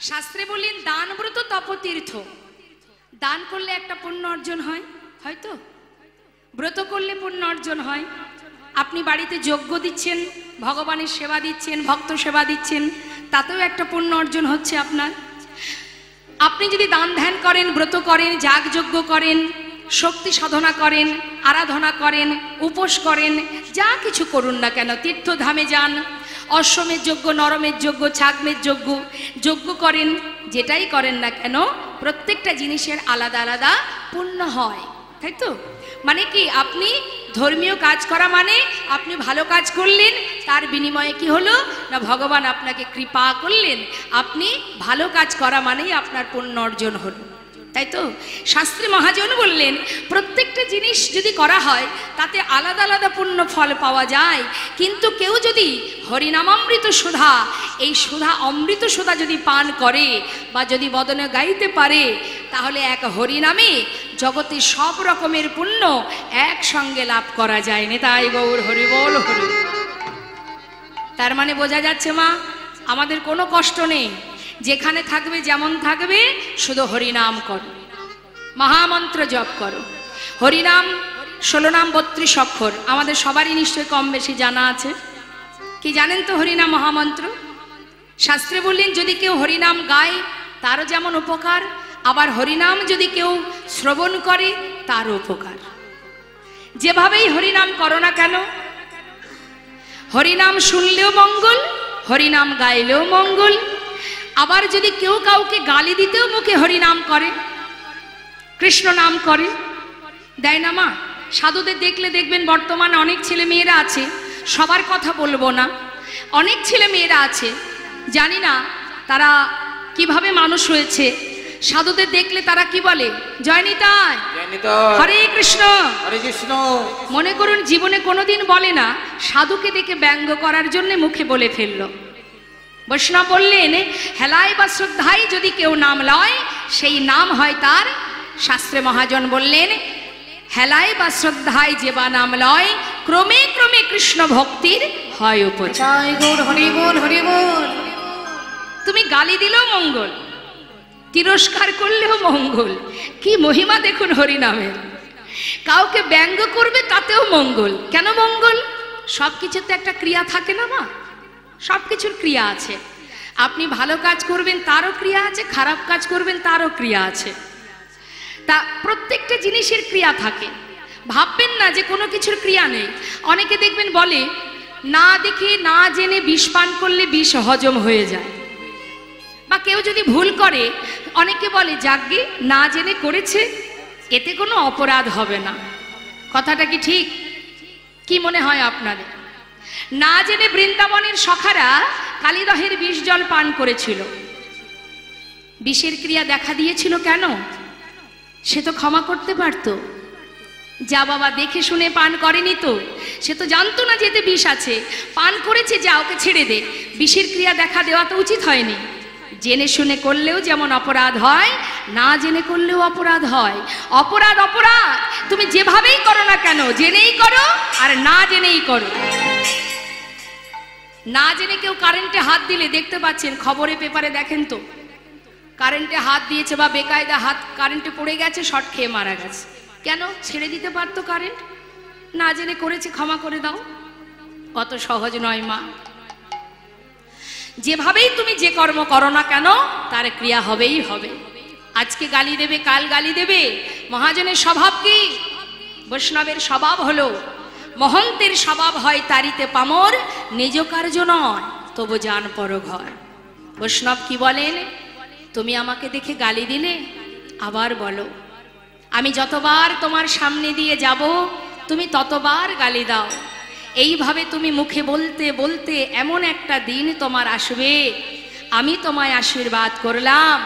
শাস্ত্রে বললেন দান ব্রত তপতীর্থ। দান করলে একটা পুণ্য অর্জন হয়, হয়তো ব্রত করলে পুণ্য অর্জন হয়। আপনি বাড়িতে যজ্ঞ দিচ্ছেন, ভগবানের সেবা দিচ্ছেন, ভক্ত সেবা দিচ্ছেন, তাতেও একটা পুণ্য অর্জন হচ্ছে আপনার। আপনি যদি দান ধ্যান করেন, ব্রত করেন, যাগযজ্ঞ করেন, শক্তি সাধনা করেন, আরাধনা করেন, উপোস করেন, যা কিছু করুন না কেন, তীর্থধামে যান, অশ্বমের যজ্ঞ, নরমের যজ্ঞ, ছাগমের যজ্ঞ যজ্ঞ করেন, যেটাই করেন না কেন প্রত্যেকটা জিনিসের আলাদা আলাদা পুণ্য হয়, তাই তো? মানে কি, আপনি ধর্মীয় কাজ করা মানে আপনি ভালো কাজ করলেন, তার বিনিময়ে কি হলো না ভগবান আপনাকে কৃপা করলেন, আপনি ভালো কাজ করা মানেই আপনার পুণ্য অর্জন হলো, তাই তো? শাস্ত্রী মহাজন বললেন প্রত্যেকটা জিনিস যদি করা হয় তাতে আলাদা আলাদা পুণ্য ফল পাওয়া যায়, কিন্তু কেউ যদি হরিনামামৃত সুধা, এই সুধা অমৃত সুধা যদি পান করে বা যদি বদনে গাইতে পারে, তাহলে এক হরিনামে জগতে সব রকমের পুণ্য একসঙ্গে লাভ করা যায়। নেতাই গৌর হরি বল হরি। তার মানে বোঝা যাচ্ছে মা, আমাদের কোনো কষ্ট নেই, যেখানে থাকবে যেমন থাকবে শুধু হরিনাম করো, মহামন্ত্র জপ করো। হরিনাম 16 নাম 32 অক্ষর, আমাদের সবারই নিশ্চয়ই কম বেশি জানা আছে। কি জানেন তো হরিনাম মহামন্ত্র? শাস্ত্রে বললেন যদি কেউ হরিনাম গায় তারও যেমন উপকার, আবার হরিনাম যদি কেউ শ্রবণ করে তারও উপকার। যেভাবেই হরিনাম করো না কেন, হরিনাম শুনলেও মঙ্গল, হরিনাম গাইলেও মঙ্গল। আবার যদি কেউ কাউকে গালি দিতেও মুখে হরিনাম করে, কৃষ্ণ নাম করে, দেয় না মা? সাধুদের দেখলে দেখবেন বর্তমানে অনেক ছেলে মেয়েরা আছে, সবার কথা বলবো না, অনেক ছেলে মেয়েরা আছে, জানি না তারা কিভাবে মানুষ হয়েছে। সাধুদের দেখলে তারা কি বলে? জয় নিতাই, হরে কৃষ্ণ, হরে কৃষ্ণ। মনে করুন জীবনে কোনোদিন বলে না, সাধুকে দেখে ব্যঙ্গ করার জন্য মুখে বলে ফেললো। বৈষ্ণব বললেন হেলায় বা শ্রদ্ধায় যদি কেউ নাম লয় সেই নাম হয় তার, শাস্ত্রে মহাজন বললেন হেলায় বা শ্রদ্ধায় যে বা নাম লয় ক্রমে ক্রমে কৃষ্ণ ভক্তির হয় উপচয়। গৌর হরি বল হরি বল। তুমি গালি দিলেও মঙ্গল, তিরস্কার করলেও মঙ্গল, কি মহিমা দেখুন হরিনামের। কাউকে ব্যঙ্গ করবে তাতেও মঙ্গল। কেন মঙ্গল? সব কিছুতে একটা ক্রিয়া থাকে না মা, সব কিছুর ক্রিয়া আছে। আপনি ভালো কাজ করবেন তারও ক্রিয়া আছে, খারাপ কাজ করবেন তারও ক্রিয়া আছে। তা প্রত্যেকটা জিনিসের ক্রিয়া থাকে, ভাববেন না যে কোনো কিছুর ক্রিয়া নেই। অনেকে দেখবেন বলে না দেখে না জেনে বিষ পান করলে বিষ হজম হয়ে যায়, বা কেউ যদি ভুল করে অনেকে বলে যাকগে না জেনে করেছে, এতে কোনো অপরাধ হবে না। কথাটা কি ঠিক? কি মনে হয় আপনাদের? না জেনে বৃন্দাবনের সখারা কালিদহের বিষ জল পান করেছিল, বিষের ক্রিয়া দেখা দিয়েছিল কেন? সে তো ক্ষমা করতে পারত। যা বাবা, দেখে শুনে পান করেনি তো, সে তো জানতো না যে এতে বিষ আছে, পান করেছে, যা ওকে ছেড়ে দে। বিষের ক্রিয়া দেখা দেওয়া তো উচিত হয়নি। জেনে শুনে করলেও যেমন অপরাধ হয়, না জেনে করলেও অপরাধ হয়। অপরাধ অপরাধ, তুমি যেভাবেই করো না কেন, জেনেই করো আর না জেনেই করো। না জেনে কেউ কারেন্টে হাত দিলে দেখতে পাচ্ছেন, খবরে পেপারে দেখেন তো, কারেন্টে হাত দিয়েছে বা বেকায়দা হাত কারেন্টে পড়ে গেছে, শর্ট খেয়ে মারা গেছে। কেন? ছেড়ে দিতে পারতো কারেন্ট। না জেনে করেছে, ক্ষমা করে দাও। কত সহজ নয় মা। যেভাবেই তুমি যে কর্ম করো না কেন তার ক্রিয়া হবেই হবে। আজকে গালি দেবে, কাল গালি দেবে। মহাজনের স্বভাব কি? বৈষ্ণবের স্বভাব হলো মহন্তের স্বভাব হয় তারিতে পামর, নিজ কার্য নয় তবু জান পর ঘর। বৈষ্ণব কি বলেন? তুমি আমাকে দেখে গালি দিলে, আবার বলো, আমি যতবার তোমার সামনে দিয়ে যাব তুমি ততবার গালি দাও। এইভাবে তুমি মুখে বলতে বলতে এমন একটা দিন তোমার আসবে, আমি তোমায় আশীর্বাদ করলাম,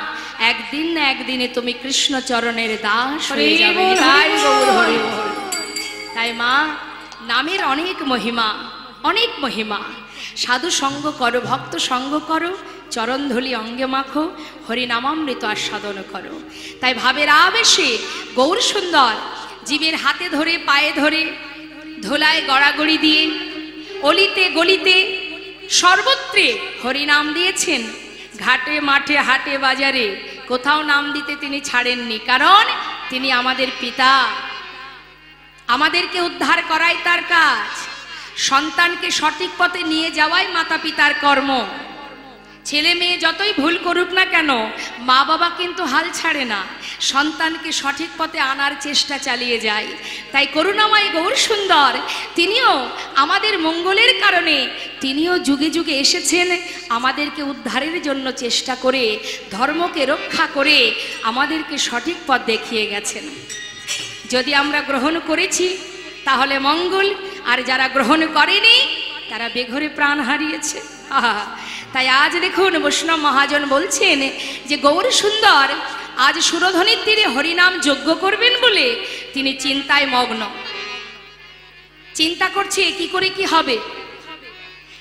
একদিন না একদিনে তুমি কৃষ্ণ চরণের দাস হয়ে যাবে। তাই মা, নামের অনেক মহিমা, অনেক মহিমা। সাধু সঙ্গ করো, ভক্ত সঙ্গ করো, চরণ ধুলি অঙ্গে মাখো, হরিনামামৃত আস্বাদন করো। তাই ভাবের আবেশে গৌর সুন্দর জীবের হাতে ধরে পায়ে ধরে ধোলায় গড়াগড়ি দিয়ে অলিতে গলিতে সর্বত্রে হরিনাম দিয়েছেন, ঘাটে মাঠে হাটে বাজারে কোথাও নাম দিতে তিনি ছাড়েননি, কারণ তিনি আমাদের পিতা। আমাদেরকে উদ্ধার করাই তার কাজ, সন্তানকে সঠিক পথে নিয়ে যাওয়াই মাতা পিতার কর্ম। ছেলে মেয়ে যতই ভুল করুক না কেন, মা বাবা কিন্তু হাল ছাড়ে না, সন্তানকে সঠিক পথে আনার চেষ্টা চালিয়ে যায়। তাই করুণাময় গৌর সুন্দর তিনিও আমাদের মঙ্গলের কারণে তিনিও যুগে যুগে এসেছেন আমাদেরকে উদ্ধারের জন্য চেষ্টা করে, ধর্মকে রক্ষা করে আমাদেরকে সঠিক পথ দেখিয়ে গেছেন। যদি আমরা গ্রহণ করেছি তাহলে মঙ্গল, আর যারা গ্রহণ করেনি তারা বেঘরে প্রাণ হারিয়েছে। তাই আজ দেখুন বৈষ্ণব মহাজন বলছেন যে গৌর সুন্দর আজ সুরধ্বনির তীরে হরিনাম যজ্ঞ করবেন বলে তিনি চিন্তায় মগ্ন, চিন্তা করছে কি করে কি হবে।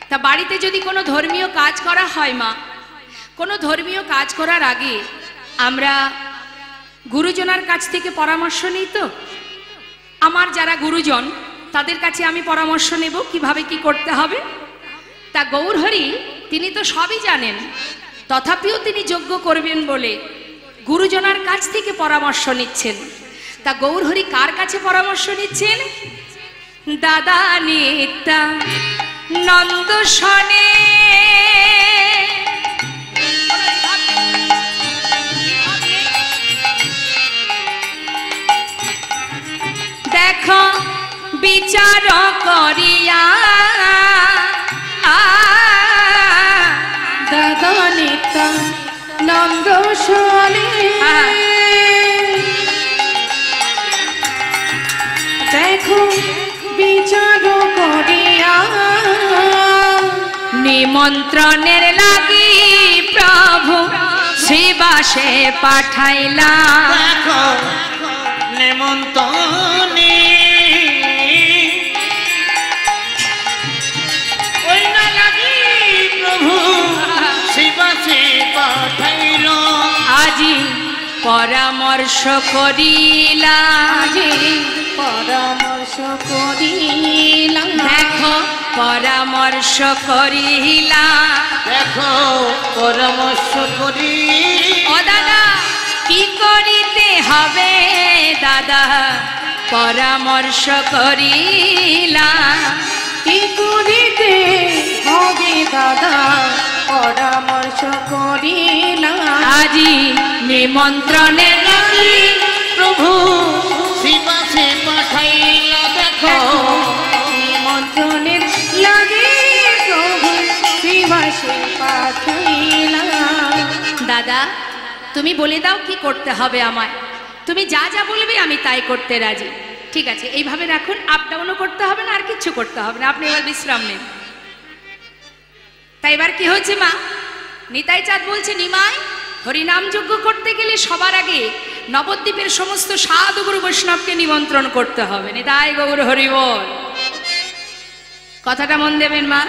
তা বাড়িতে যদি কোনো ধর্মীয় কাজ করা হয় মা, কোনো ধর্মীয় কাজ করার আগে আমরা গুরুজনার কাছ থেকে পরামর্শ নিই। তো আমার যারা গুরুজন তাদের কাছে আমি পরামর্শ নেব কিভাবে কি করতে হবে। তা গৌরহরি তিনি তো সবই জানেন, তথাপিও তিনি যজ্ঞ করবেন বলে গুরুজনার কাছ থেকে পরামর্শ নিচ্ছেন। তা গৌরহরি কার কাছে পরামর্শ নিচ্ছেন? দাদা নিত্যা নন্দ শনে দেখো বিচার করিয়া দাদা নিত্যা নন্দ শনে দেখো বিচার করিয়া নিমন্ত্রণের লাগি প্রভু শ্রীবাসে পাঠাইলা। দেখো নিমন্ত্রণে ওই না লাগি প্রভু শ্রীবাসে পাঠাইল। আজি পরামর্শ করিলা, আজি পরামর্শ করিলাম দেখো পরামর্শ করিলা। দেখো পরামর্শ করি ও দাদা কি করিতে হবে দাদা পরামর্শ করিলা। কি করিতে হবে দাদা পরামর্শ করিলাম আজি নিমন্ত্রণের লাগি প্রভু শ্রীবাসে পাঠাইল। দেখো নিমন্ত্রণের লাগে প্রভু শ্রীবাসে পাঠাইলাম। দাদা তুমি বলে দাও কি করতে হবে আমায়, তুমি যা যা বলবে আমি তাই করতে রাজি। ঠিক আছে, এইভাবে রাখুন, আপ ডাউনও করতে হবে না আর কিচ্ছু করতে হবে না, আপনি এবার বিশ্রাম নেন। তাই এবার কি হচ্ছে মা, নিতাই চাঁদ বলছে নিমাই হরিনাম যজ্ঞ করতে গেলে সবার আগে নবদ্বীপের সমস্ত সাধু গুরু বৈষ্ণবকে নিমন্ত্রণ করতে হবে। নিতাই গৌর হরি বল, কথাটা মন দেবেন মা।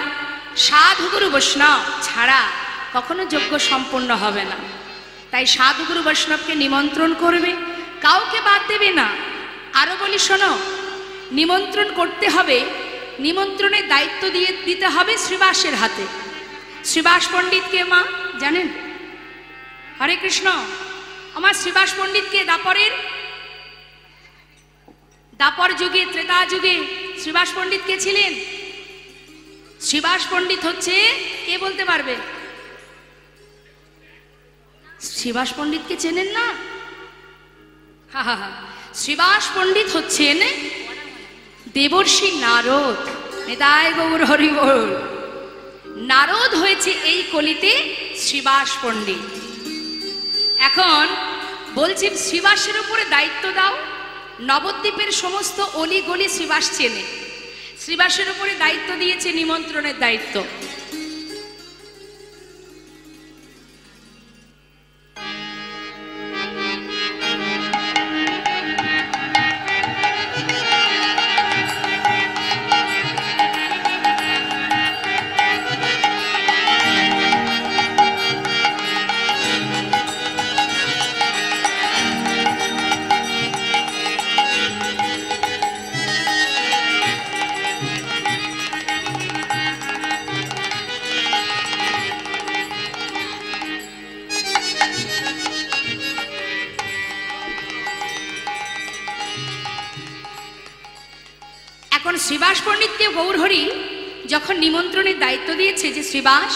সাধু গুরু বৈষ্ণব ছাড়া কখনো যজ্ঞ সম্পূর্ণ হবে না। তাই সাধু গুরু বৈষ্ণবকে নিমন্ত্রণ করবে, কাউকে বাদ দেবে না। আরো বলি শোনো, নিমন্ত্রণ করতে হবে, নিমন্ত্রণের দায়িত্ব দিতে হবে শ্রীবাসের হাতে। শ্রীবাস পণ্ডিতকে মা জানেন? হরে কৃষ্ণ, আমার শ্রীবাস পণ্ডিতকে দাপর যুগে ত্রেতা যুগে শ্রীবাস পণ্ডিত কে ছিলেন? শ্রীবাস পণ্ডিত হচ্ছে, কে বলতে পারবে? শ্রীবাস পণ্ডিতকে চেনেন না? হা হা হা, শ্রীবাস পণ্ডিত হচ্ছেন দেবর্ষি নারদ। নিতাই গৌর হরি বল। নারদ হয়েছে এই কলিতে শ্রীবাস পণ্ডিত। এখন বলছেন শ্রীবাসের উপরে দায়িত্ব দাও। নবদ্বীপের সমস্ত অলি গলি শ্রীবাস চেনে, শ্রীবাসের উপরে দায়িত্ব দিয়েছে নিমন্ত্রণের দায়িত্ব। শ্রীবাস পণ্ডিতকে গৌরহরি যখন নিমন্ত্রণের দায়িত্ব দিয়েছে যে শ্রীবাস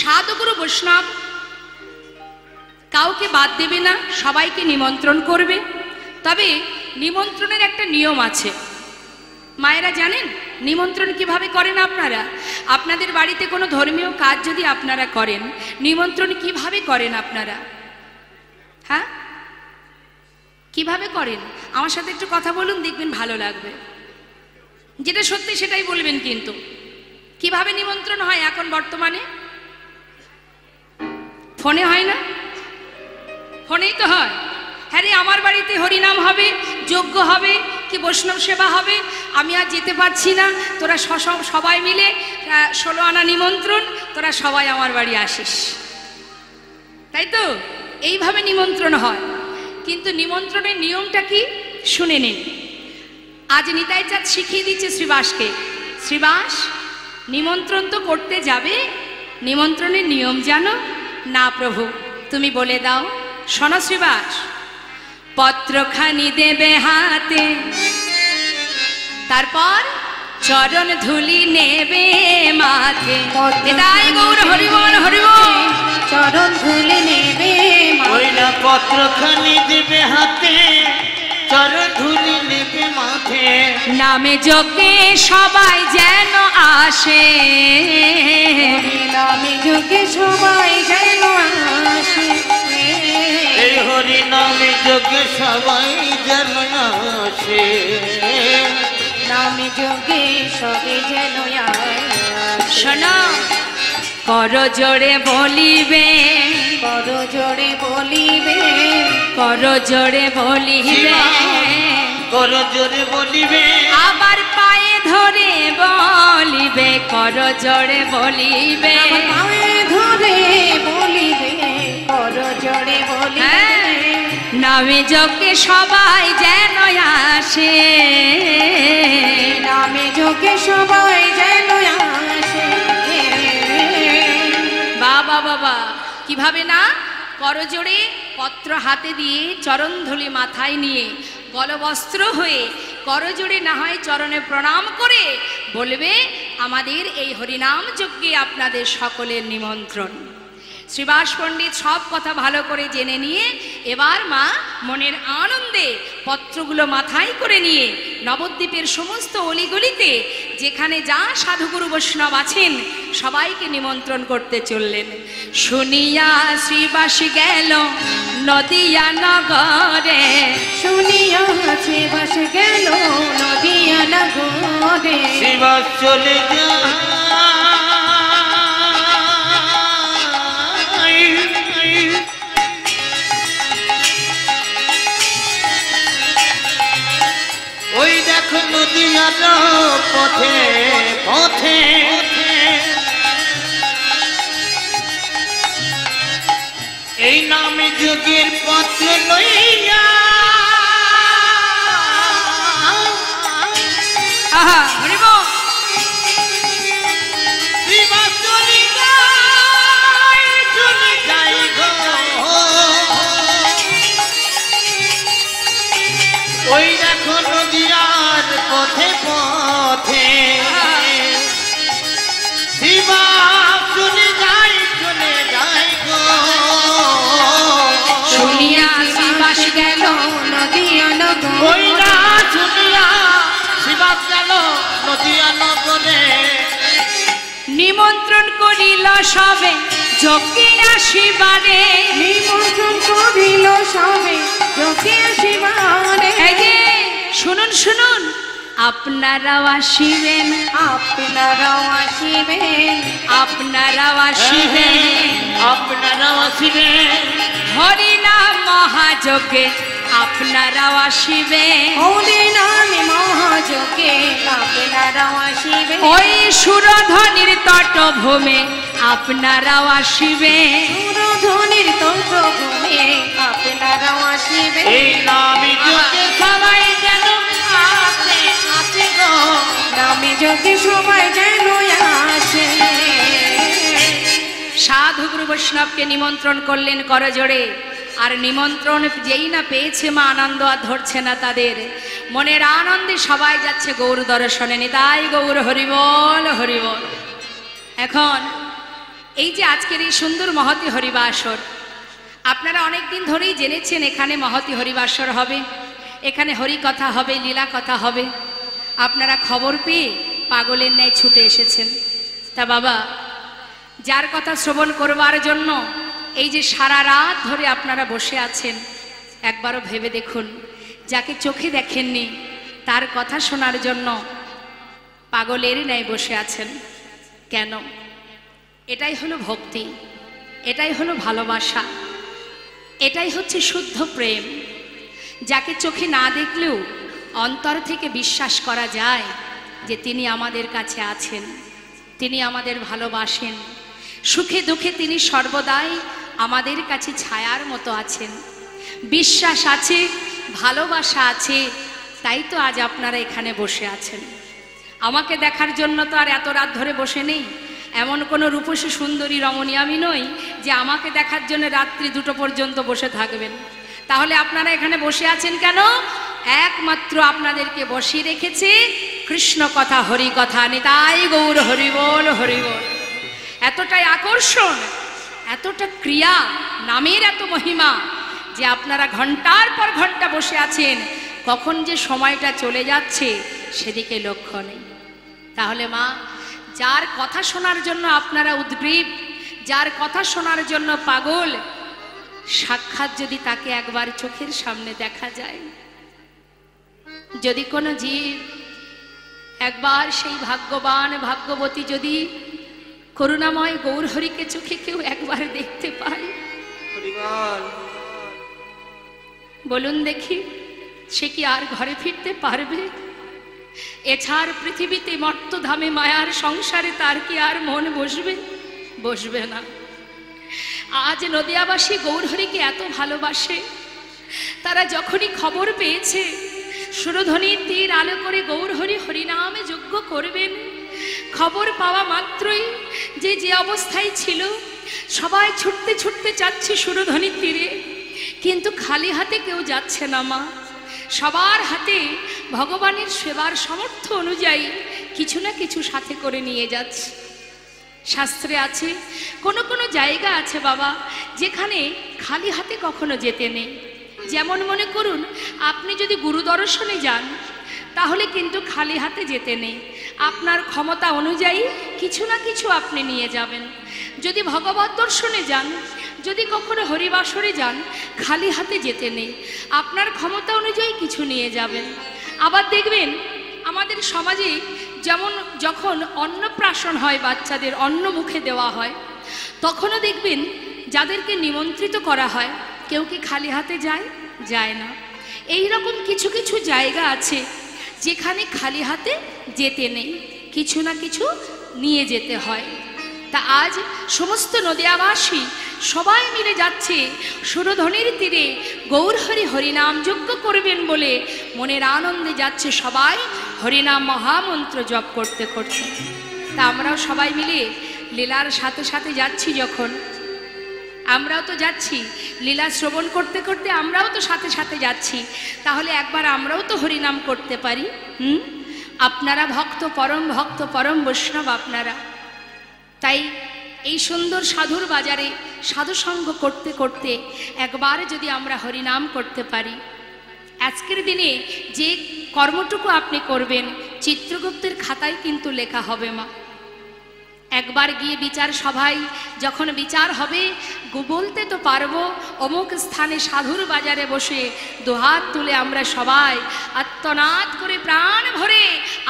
সাধুগুরু বৈষ্ণব কাউকে বাদ দেবে না, সবাইকে নিমন্ত্রণ করবে। তবে নিমন্ত্রণের একটা নিয়ম আছে। মায়েরা জানেন নিমন্ত্রণ কিভাবে করেন আপনারা? আপনাদের বাড়িতে কোনো ধর্মীয় কাজ যদি আপনারা করেন, নিমন্ত্রণ কিভাবে করেন আপনারা? হ্যাঁ, কিভাবে করেন? আমার সাথে একটু কথা বলুন, দেখবেন ভালো লাগবে। যেটা সত্যি সেটাই বলবেন। কিন্তু কিভাবে নিমন্ত্রণ হয় এখন বর্তমানে? ফোনে হয় না? ফোনেই তো হয়। হ্যাঁ রে, আমার বাড়িতে হরিনাম হবে, যজ্ঞ হবে, কি বৈষ্ণব সেবা হবে, আমি আর যেতে পারছি না, তোরা সবাই মিলে 16 আনা নিমন্ত্রণ, তোরা সবাই আমার বাড়ি আসিস, তাই তো? এইভাবে নিমন্ত্রণ হয়। কিন্তু নিমন্ত্রণের নিয়মটা কি শুনে নিন। আজ নিতাই চাঁদ শিখিয়ে দিচ্ছে শ্রীবাসকে, শ্রীবাস নিমন্ত্রণ তো করতে যাবে, নিমন্ত্রণের নিয়ম জানো না? প্রভু তুমি বলে দাও। শোনো শ্রীবাস, পত্রখানি দেবে হাতে, তারপর চরণ ধুলি নেবে মাথে। এটাই গৌর হরিবল হরিবল। চরণ ধুলি নেবে ওই না পত্রখানি দেবে হাতে, চরণ ধুলি নেবে মাথে। নামে যোগে সবাই যেন আসে, নামে যোগে সবাই যেন আসে। এই হরি নামে যোগে সবাই যেন আসে, নামে যোগে সবে যেন আসে। শোনো, কর জোরে বলিবে, কর জোরে বলিবে, কর জোরে বলিবে, কর জোরে বলিবে, আবার পায়ে ধরে বলিবে, কর জোরে বলিবে। পায়ে ধরে বলিবে, কর জোরে বলিবে। নামে যোগে সবাই যেন আসে, নামে যোগে সবাই যেন আসে। বাবা বাবা, কিভাবে না? করজোড়ে পত্র হাতে দিয়ে, চরণ ধুলি মাথায় নিয়ে, গলবস্ত্র হয়ে করজোড়ে না হয় চরণে প্রণাম করে বলবে, আমাদের এই হরিনাম যজ্ঞে আপনাদের সকলের নিমন্ত্রণ। শ্রীবাস পণ্ডিত সব কথা ভালো করে জেনে নিয়ে এবার মা মনের আনন্দে পত্রগুলো মাথায় করে নিয়ে নবদ্বীপের সমস্ত অলিগলিতে যেখানে যা সাধুগুরু বৈষ্ণব আছেন সবাইকে নিমন্ত্রণ করতে চললেন। শুনিয়া শ্রীবাস গেল নদিয়া নগরে, শুনিয়া শ্রীবাস গেল নদিয়া নগরে। শ্রীবাস চলে যায়, ওই দেখো নদিয়ার পথে পথে এই নামে যুগের পত্র লইয়া, আহা হরি বল। শ্রীবাস চলে যায় গো, ওই দেখো নদিয়ার পথে পথে শ্রীবাস চলে যায় গো। শুনিয়া শ্রীবাস গেল নদিয়া নগরে। ওই না শুনিয়া শ্রীবাস গেল নদিয়া নগরে, নিমন্ত্রণ করিল সবে যজ্ঞে আসিবারে, নিমন্ত্রণ করিল সবে যজ্ঞে আসিবারে। এই যে শুনুন শুনুন, আপনারাও আসিবেন, আপনারাও আসিবেন, আপনারাও আসিবেন, আপনারাও আসিবেন, হরিনাম মহাযজ্ঞে আপনারাও আসিবেন। হরি নামে মহাযজ্ঞে আপনারাও আসিবেন। ওই সুরধ্বনির তটভূমে আপনারাও আসিবেন, সুরধ্বনির তন্ত্রভূমে আপনারাও আসিবেন। এই নামে যুগে সবাই যেন আসে গো, নামে যজ্ঞে সবাই যেন আসে। সাধুগুরু বৈষ্ণবকে নিমন্ত্রণ করলেন করজোড়ে। আর নিমন্ত্রণ যেই না পেয়েছে মা, আনন্দ আর ধরছে না তাদের, মনের আনন্দে সবাই যাচ্ছে গৌর দর্শনে। নিতাই গৌর হরিবল হরিবল। এখন এই যে আজকের এই সুন্দর মহতী হরিবাসর, আপনারা অনেক দিন ধরেই জেনেছেন এখানে মহতী হরিবাসর হবে, এখানে হরি কথা হবে, লীলা কথা হবে। আপনারা খবর পেয়ে পাগলের ন্যায় ছুটে এসেছেন। তা বাবা, যার কথা শ্রবণ করবার জন্য এই যে সারা রাত ধরে আপনারা বসে আছেন, একবারও ভেবে দেখুন, যাকে চোখে দেখেননি তার কথা শোনার জন্য পাগলের ন্যায় বসে আছেন কেন? এটাই হলো ভক্তি, এটাই হলো ভালোবাসা, এটাই হচ্ছে শুদ্ধ প্রেম। যাকে চোখে না দেখলেও অন্তর থেকে বিশ্বাস করা যায় যে তিনি আমাদের কাছে আছেন, তিনি আমাদের ভালোবাসেন, সুখে দুঃখে তিনি সর্বদাই আমাদের কাছে ছায়ার মতো আছেন। বিশ্বাস আছে, ভালোবাসা আছে, তাই তো আজ আপনারা এখানে বসে আছেন। আমাকে দেখার জন্য তো আর এত রাত ধরে বসে নেই, এমন কোনো রূপসী সুন্দরী রমণী আমি নই যে আমাকে দেখার জন্য রাত্রি 2টো পর্যন্ত বসে থাকবেন। তাহলে আপনারা এখানে বসে আছেন কেন? একমাত্র আপনাদেরকে বসিয়ে রেখেছে কৃষ্ণ কথা, হরি কথা। নিতাই গৌর হরিবল হরিবল। এতটাই আকর্ষণ, এতটা ক্রিয়া, নামের এত মহিমা যে আপনারা ঘন্টার পর ঘন্টা বসে আছেন, কখন যে সময়টা চলে যাচ্ছে সেদিকে লক্ষ্য নেই। তাহলে মা, যার কথা শোনার জন্য আপনারা উদ্গ্রীব, যার কথা শোনার জন্য পাগল, সাক্ষাৎ যদি তাকে একবার চোখের সামনে দেখা যায়, যদি কোনো জীব একবার সেই ভাগ্যবান ভাগ্যবতী যদি করুণাময় গৌরহরিকে চোখে কেউ একবার দেখতে পায়, বলুন দেখি, সে কি আর ঘরে ফিরতে পারবে? এছাড় পৃথিবীতে মর্তধামে মায়ার সংসারে তার কি আর মন বসবে? বসবে না। আজ নদিয়াবাসী গৌরহরিকে এত ভালোবাসে, তারা যখনই খবর পেয়েছে সুরধ্বনির তীর আলো করে গৌরহরি হরিনামে যজ্ঞ করবেন, খবর পাওয়া মাত্রই যে যে অবস্থায় ছিল সবাই ছুটতে ছুটতে যাচ্ছে সুরধ্বনির তীরে, কিন্তু খালি হাতে কেউ যাচ্ছে না মা। সবার হাতে ভগবানের সেবার সামর্থ্য অনুযায়ী কিছু না কিছু সাথে করে নিয়ে যাচ্ছে। শাস্ত্রে আছে কোনো কোনো জায়গা আছে বাবা যেখানে খালি হাতে কখনো যেতে নেই। যেমন মনে করুন আপনি যদি গুরু দর্শনে যান তাহলে কিন্তু খালি হাতে যেতে নেই, আপনার ক্ষমতা অনুযায়ী কিছু না কিছু আপনি নিয়ে যাবেন। যদি ভগবত দর্শনে যান, যদি কখনো হরিবাসরে যান, খালি হাতে যেতে নেই, আপনার ক্ষমতা অনুযায়ী কিছু নিয়ে যাবেন। আবার দেখবেন আমাদের সমাজে যেমন যখন অন্নপ্রাশন হয়, বাচ্চাদের অন্ন মুখে দেওয়া হয়, তখনও দেখবেন যাদেরকে নিমন্ত্রিত করা হয় কেউ কি খালি হাতে যায়? যায় না। এই রকম কিছু কিছু জায়গা আছে যেখানে খালি হাতে যেতে নেই, কিছু না কিছু নিয়ে যেতে হয়। তা আজ সমস্ত নদিয়াবাসী সবাই মিলে যাচ্ছে সুরধ্বনির তীরে গৌরহরি হরিনাম যজ্ঞ করবেন বলে মনের আনন্দে যাচ্ছে সবাই হরিনাম মহামন্ত্র জপ করতে করতে। তা আমরাও সবাই মিলে লীলার সাথে সাথে যাচ্ছি, যখন আমরাও তো যাচ্ছি লীলা শ্রবণ করতে করতে, আমরাও তো সাথে সাথে যাচ্ছি, তাহলে একবার আমরাও তো হরিনাম করতে পারি। আপনারা ভক্ত, পরম ভক্ত, পরম বৈষ্ণব আপনারা, তাই এই সুন্দর সাধুর বাজারে সাধুসঙ্গ করতে করতে একবার যদি আমরা হরিনাম করতে পারি, আজকের দিনে যে কর্মটুকু আপনি করবেন চিত্রগুপ্তের খাতায় কিন্তু লেখা হবে মা। একবার গিয়ে বিচার সভায় যখন বিচার হবে, বলতে তো পারবো অমুক স্থানে সাধুর বাজারে বসে দুহাত তুলে আমরা সবাই আত্মনাদ করে প্রাণ ভরে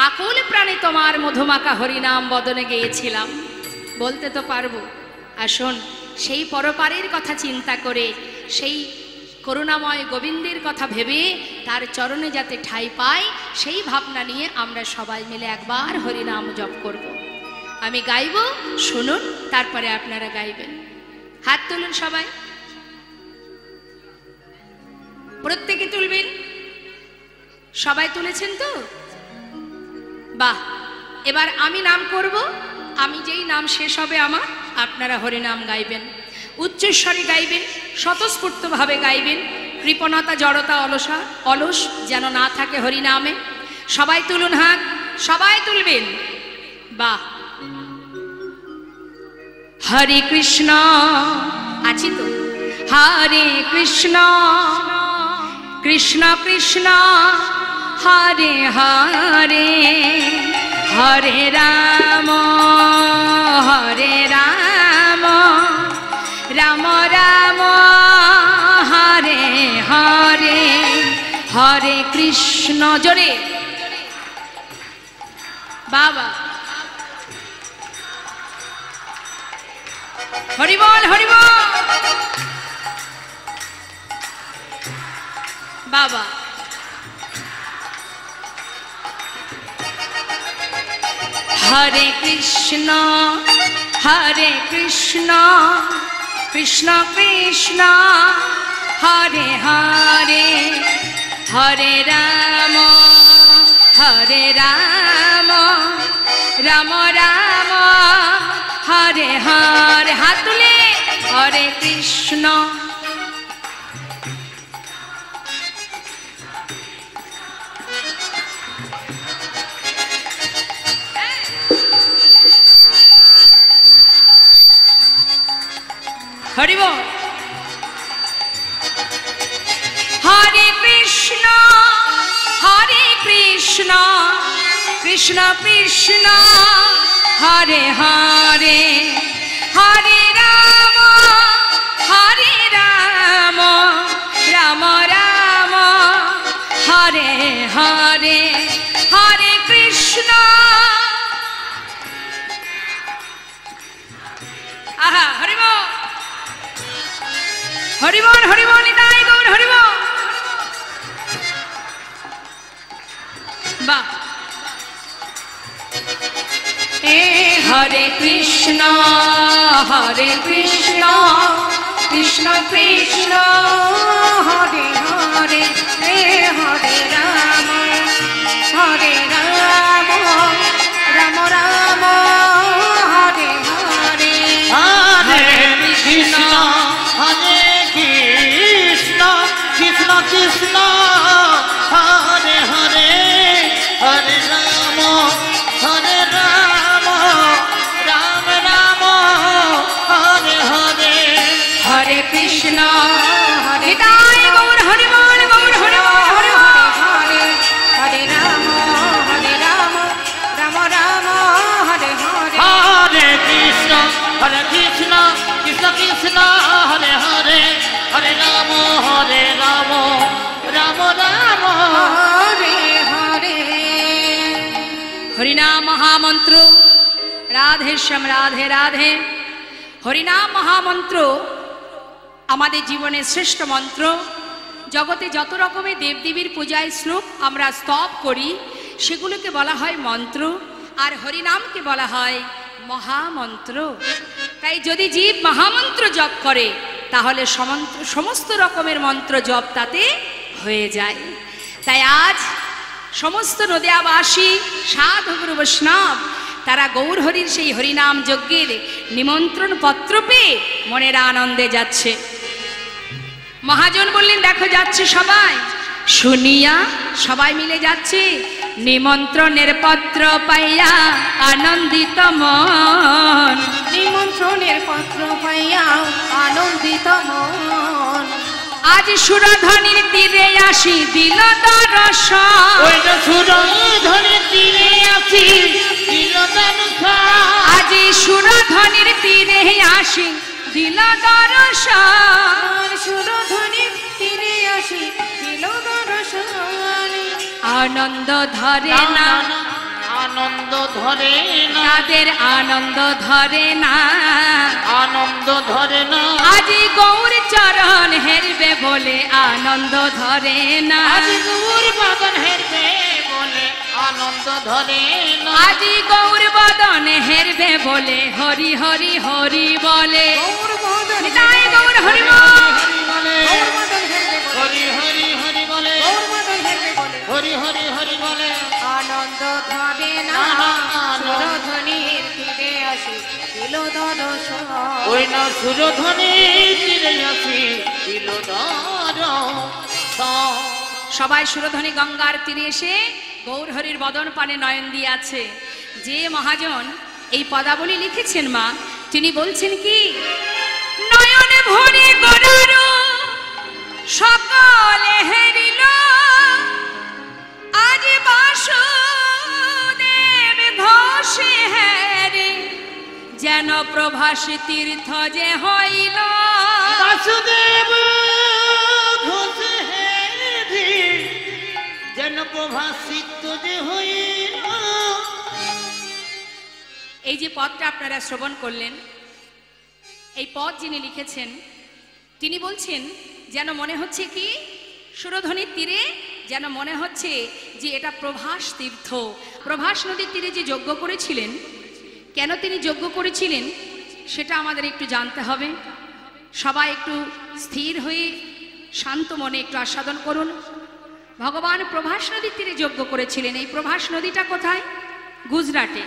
আকুল প্রাণে তোমার মধুমাকা হরিনাম বদনে গেয়েছিলাম, বলতে তো পারবো। আসুন সেই পরপারের কথা চিন্তা করে, সেই করুণাময় গোবিন্দের কথা ভেবে তার চরণে যাতে ঠাঁই পায় সেই ভাবনা নিয়ে আমরা সবাই মিলে একবার হরিনাম জপ করব। আমি গাইব, শুনুন, তারপরে আপনারা গাইবেন। হাত তুলুন সবাই, প্রত্যেকে তুলবেন। সবাই তুলেছেন তো? বাহ। এবার আমি নাম করব, আমি যেই নাম শেষ হবে আমার, আপনারা হরিনাম গাইবেন। উচ্চস্বরে গাইবেন, স্বতঃস্ফূর্তভাবে গাইবেন। কৃপণতা, জড়তা, অলস যেন না থাকে হরিনামে। সবাই তুলুন হাত, সবাই তুলবেন। বাহ। হরে কৃষ্ণ, আছি তো? হরে কৃষ্ণ কৃষ্ণ কৃষ্ণ হরে হরে, হরে রাম রাম রাম হরে হরে, হরে কৃষ্ণ। জোরে বাবা। হরি বল, হরি বল বাবা। হরে কৃষ্ণ কৃষ্ণ কৃষ্ণ হরে হরে, হরে রাম রাম রাম হরে হরে। হাত তুলে হরে কৃষ্ণ। হরি বল। হরে কৃষ্ণ কৃষ্ণ কৃষ্ণ হরে হরে, হরে রাম রাম রাম হরে হরে, হরে কৃষ্ণ। আহা, হরি বল, হরি বল, হরি বল, নিতাই গৌর হরি বল। বাহ। হরে কৃষ্ণ কৃষ্ণ কৃষ্ণ হরে হরে, হরে রাম রাম রাম হরে হরে, হরে কৃষ্ণ হরে কৃষ্ণ কৃষ্ণ কৃষ্ণ হরে হরে, হরে রাম রাম রাম হরে হরে, হরে কৃষ্ণ নিতাই গৌর হরি বল, গৌর হরি বল, হরি হরে, হরে রাম রাম রাম হরে হরে, হরে কৃষ্ণ কৃষ্ণ কৃষ্ণ হরে হরে, হরে রাম রাম রাম হরে হরে। হরিনাম মহামন্ত্র। রাধে শ্যাম, রাধে রাধে। হরিনাম মহামন্ত্র আমাদের জীবনের শ্রেষ্ঠ মন্ত্র। জগতে যত রকমের দেবদেবীর পূজায় শ্লোক আমরা স্তব করি সেগুলোকে বলা হয় মন্ত্র, আর হরিনামকে বলা হয় মহামন্ত্র। তাই যদি জীব মহামন্ত্র জপ করে তাহলে সমস্ত রকমের মন্ত্র জপ তাতে হয়ে যায়। তাই আজ সমস্ত নদিয়াবাসী সাধু গুরু বৈষ্ণব তারা গৌরহরির সেই হরিনাম যজ্ঞের নিমন্ত্রণ পত্র পেয়ে মনের আনন্দে যাচ্ছে। মহাজন বললেন, দেখো যাচ্ছে সবাই। শুনিয়া সবাই মিলে যাচ্ছে। নিমন্ত্রণের পত্র পাইয়া আনন্দিত মন, নিমন্ত্রণের পত্র পাইয়া আনন্দিত মন, আজ সুরধনির তীরে আসি দিল দর্শন, ওই তো সুরধনির তীরে আসি দিল দর্শন, আজ সুরধনির তীরে আসি দিল দর্শন, সুরধনির তীরে আসি দিল দর্শন, আনন্দ ধরে না আনন্দ ধরে না, তাদের আনন্দ ধরে না, আনন্দ ধরে না, আজি গৌর চরণ হেরবে বলে আনন্দ ধরে না, আজি গৌর বদন হেরবে বলে আনন্দ ধরে না, আজি গৌর বদন হেরবে বলে হরি হরি হরি বলে, গৌর বদন নিতাই গৌর হরি বল, হরি বলে, গৌর বদন হেরবে বলে, হরি হরি হরি বলে, গৌর বদন হেরবে বলে, হরি হরি হরি বলে, আনন্দ ধরে না, সুরধনির তীরে আসি দিল দর্শন। ওই না সুরধনে তীরে আসি দিল দর্শন। সবাই সুরধনী গঙ্গার তীরে এসে গৌরহরির বদন পানে নয়ন দিয়ে আছে। যে মহাজন এই পদাবলী লিখেছেন মা, তিনি বলছেন কি, নয়নে ভরে গড়ার সকলে হেরিল, আজ বাসুদেব ঘোষে হেরে, যেন প্রভাস তীর্থ যে হইল। বাসুদেব ঘোষে হেরি, যেন প্রভাসিত যে হইল। এই যে পদটা আপনারা শ্রবণ করলেন, এই পদ যিনি লিখেছেন তিনি বলছেন যেন মনে হচ্ছে কি, সুরধনীর তীরে যেন মনে হচ্ছে যে এটা প্রভাস তীর্থ। প্রভাস নদীর তীরে যে যজ্ঞ করেছিলেন, কেন তিনি যজ্ঞ করেছিলেন সেটা আমাদের একটু জানতে হবে। সবাই একটু স্থির হয়ে শান্ত মনে একটু আস্বাদন করুন। ভগবান প্রভাস নদীর তীরে যজ্ঞ করেছিলেন। এই প্রভাস নদীটা কোথায়? গুজরাটে।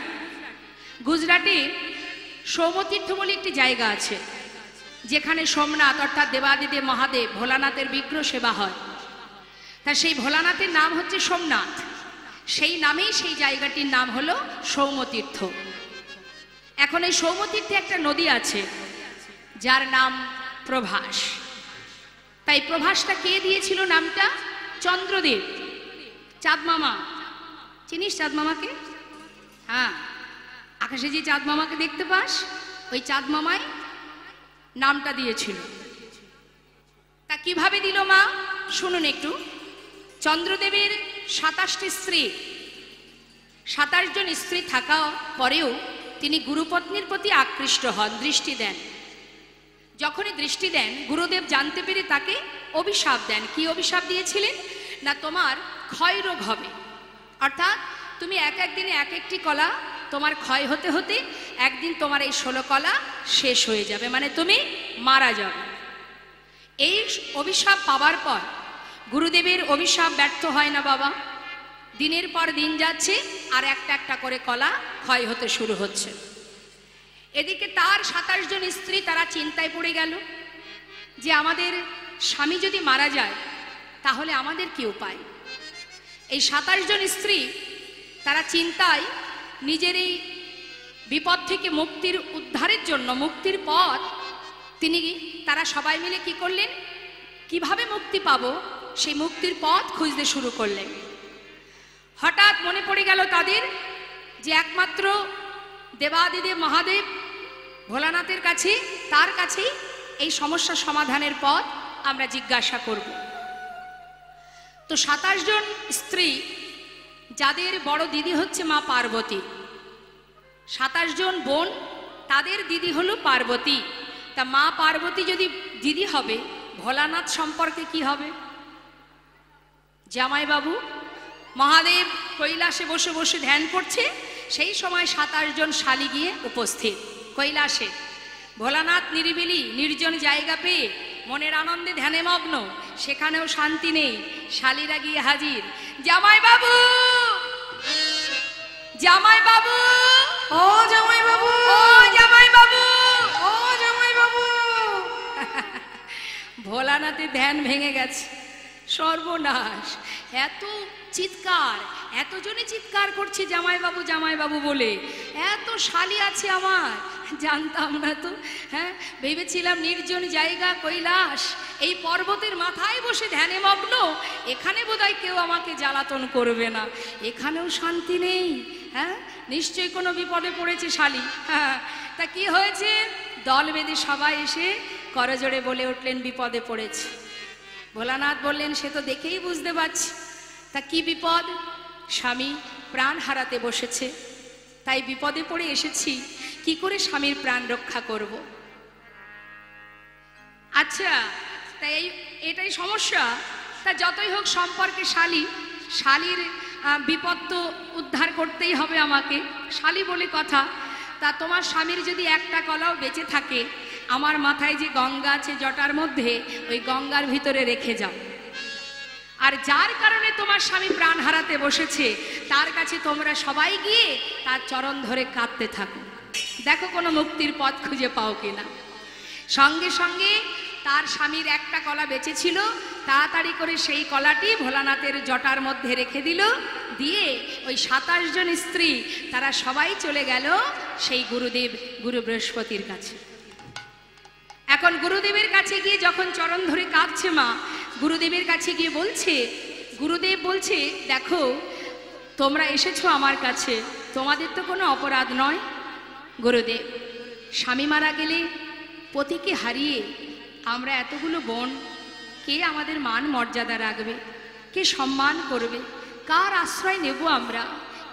গুজরাটে সৌমতীর্থ বলে একটি জায়গা আছে, যেখানে সোমনাথ অর্থাৎ দেবাদিদেব মহাদেব ভোলানাথের বিগ্রহ সেবা হয়। তা সেই ভোলানাথের নাম হচ্ছে সোমনাথ, সেই নামেই সেই জায়গাটির নাম হলো সৌমতীর্থ। এখন এই সৌমতীর্থে একটা নদী আছে যার নাম প্রভাস। তাই প্রভাসটা কে দিয়েছিল নামটা? চন্দ্রদেব, চাঁদ মামা। চিনিস চাঁদ মামাকে? হ্যাঁ, আকাশে যে চাঁদ মামাকে দেখতে পাস, ওই চাঁদ মামাই নামটা দিয়েছিল। তা কিভাবে দিল মা শুনুন একটু। চন্দ্রদেবের 27টি স্ত্রী, 27 জন স্ত্রী থাকা পরেও তিনি গুরুপত্নীর প্রতি আকৃষ্ট হন, দৃষ্টি দেন। যখনই দৃষ্টি দেন, গুরুদেব জানতে পেরে তাকে অভিশাপ দেন। কি অভিশাপ দিয়েছিলেন না, তোমার ক্ষয় রোগ হবে, অর্থাৎ তুমি এক একদিনে এক একটি কলা তোমার ক্ষয় হতে হতে একদিন তোমার এই 16 কলা শেষ হয়ে যাবে, মানে তুমি মারা যাবে। এই অভিশাপ পাওয়ার পর গুরুদেবের অভিশাপ ব্যর্থ হয় না বাবা। দিনের পর দিন যাচ্ছে আর একটা একটা করে কলা ক্ষয় হতে শুরু হচ্ছে। এদিকে তার 27 জন স্ত্রী তারা চিন্তায় পড়ে গেল যে আমাদের স্বামী যদি মারা যায় তাহলে আমাদের কি উপায়। এই 27 জন স্ত্রী তারা চিন্তায় নিজের এই বিপদ থেকে মুক্তির উদ্ধারের জন্য, মুক্তির পথ তারা সবাই মিলে কি করলেন, কিভাবে মুক্তি পাবো সেই মুক্তির পথ খুঁজতে শুরু করলেন। হঠাৎ মনে পড়ে গেল তাদের যে একমাত্র দেবাদিদেব মহাদেব ভোলানাথের কাছে, তার কাছেই এই সমস্যা সমাধানের পথ আমরা জিজ্ঞাসা করব। তো 27 জন স্ত্রী, যাদের বড় দিদি হচ্ছে মা পার্বতী, 27 জন বোন, তাদের দিদি হলো পার্বতী। তা মা পার্বতী যদি দিদি হবে, ভোলানাথ সম্পর্কে কি হবে? জামাইবাবু মহাদেব কৈলাসে বসে বসে ধ্যান করছে, সেই সময় 27 জন শালি গিয়ে উপস্থিত কৈলাসে। ভোলানাথ নিরিবিলি নির্জন জায়গা পেয়ে মনের আনন্দে ধ্যানে মগ্ন, সেখানেও শান্তি নেই। শালিরা গিয়ে হাজির, জামাইবাবু, জামাইবাবু, ও জামাইবাবু, ও জামাইবাবু, ও জামাইবাবু। ভোলানাথের ধ্যান ভেঙে গেছে, সর্বনাশ। এত চিৎকার, এতজনে চিৎকার করছে জামাইবাবু জামাইবাবু বলে। এত শালি আছে আমার, জানতাম না তো। হ্যাঁ, ভেবেছিলাম নির্জন জায়গা কৈলাস, এই পর্বতের মাথায় বসে ধ্যানে মগ্ন, এখানে বোধহয় কেউ আমাকে জ্বালাতন করবে না। এখানেও শান্তি নেই। হ্যাঁ, নিশ্চয়ই কোনো বিপদে পড়েছে শালি। হ্যাঁ, তা কি হয়েছে? দল বেঁধে সবাই এসে করজোড়ে বলে উঠলেন বিপদে পড়েছে। ভোলানাথ বললেন, সে তো দেখেই বুঝতে পারছি। তা কি বিপদ? স্বামী প্রাণ হারাতে বসেছে, তাই বিপদে পড়ে এসেছি, কি করে স্বামীর প্রাণ রক্ষা করব। আচ্ছা, তাই এটাই সমস্যা। তা যতই হোক সম্পর্কে শালির বিপদ তো উদ্ধার করতেই হবে আমাকে, শালি বলে কথা। তা তোমার স্বামীর যদি একটা কলাও বেঁচে থাকে, আমার মাথায় যে গঙ্গা আছে জটার মধ্যে, ওই গঙ্গার ভিতরে রেখে যাও। আর যার কারণে তোমার স্বামী প্রাণ হারাতে বসেছে, তার কাছে তোমরা সবাই গিয়ে তার চরণ ধরে কাঁদতে থাকো। দেখো কোনো মুক্তির পথ খুঁজে পাও কিনা। সঙ্গে সঙ্গে তার স্বামীর একটা কলা বেঁচে ছিল, তাড়াতাড়ি করে সেই কলাটি ভোলানাথের জটার মধ্যে রেখে দিল, দিয়ে ওই 27 জন স্ত্রী তারা সবাই চলে গেল সেই গুরুদেব গুরু বৃহস্পতির কাছে। এখন গুরুদেবের কাছে গিয়ে যখন চরণ ধরে কাঁদছে মা, গুরুদেবের কাছে গিয়ে বলছে, গুরুদেব বলছে, দেখো তোমরা এসেছো আমার কাছে, তোমাদের তো কোনো অপরাধ নয়। গুরুদেব, স্বামী মারা গেলে পতিকে হারিয়ে আমরা এতগুলো বোন, কে আমাদের মান মর্যাদা রাখবে, কে সম্মান করবে, কার আশ্রয় নেব আমরা,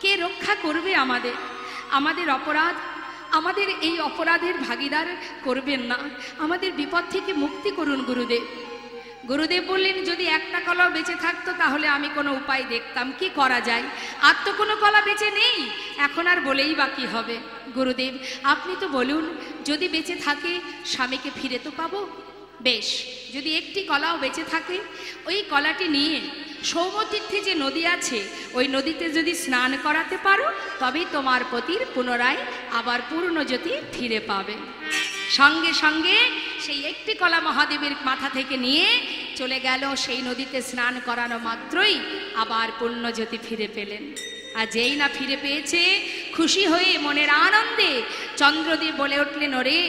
কে রক্ষা করবে আমাদের? আমাদের অপরাধ, আমাদের এই অপরাধের ভাগীদার করবেন না, আমাদের বিপদ থেকে মুক্তি করুন গুরুদেব। গুরুদেব বললেন, যদি একটা কলাও বেঁচে থাকতো তাহলে আমি কোনো উপায় দেখতাম, কি করা যায়। আর তো কোনো কলা বেঁচে নেই, এখন আর বলেই বা কি হবে। গুরুদেব আপনি তো বলুন, যদি বেঁচে থাকে স্বামীকে ফিরে তো পাবো। বেশ, যদি একটি কলাও বেঁচে থাকে, ওই কলাটি নিয়ে সৌমতীর্থে যে নদী আছে ওই নদীতে যদি স্নান করাতে পারো, তবেই তোমার পতির পুনরায় আবার পূর্ণ জ্যোতি ফিরে পাবে। সঙ্গে সঙ্গে সেই একটি কলা মহাদেবের মাথা থেকে নিয়ে চলে গেল, সেই নদীতে স্নান করানো মাত্রই আবার পূর্ণ জ্যোতি ফিরে পেলেন। আর যেই না ফিরে পেয়েছে, খুশি হয়ে মনের আনন্দে চন্দ্রদেব বলে উঠলেন, ওরে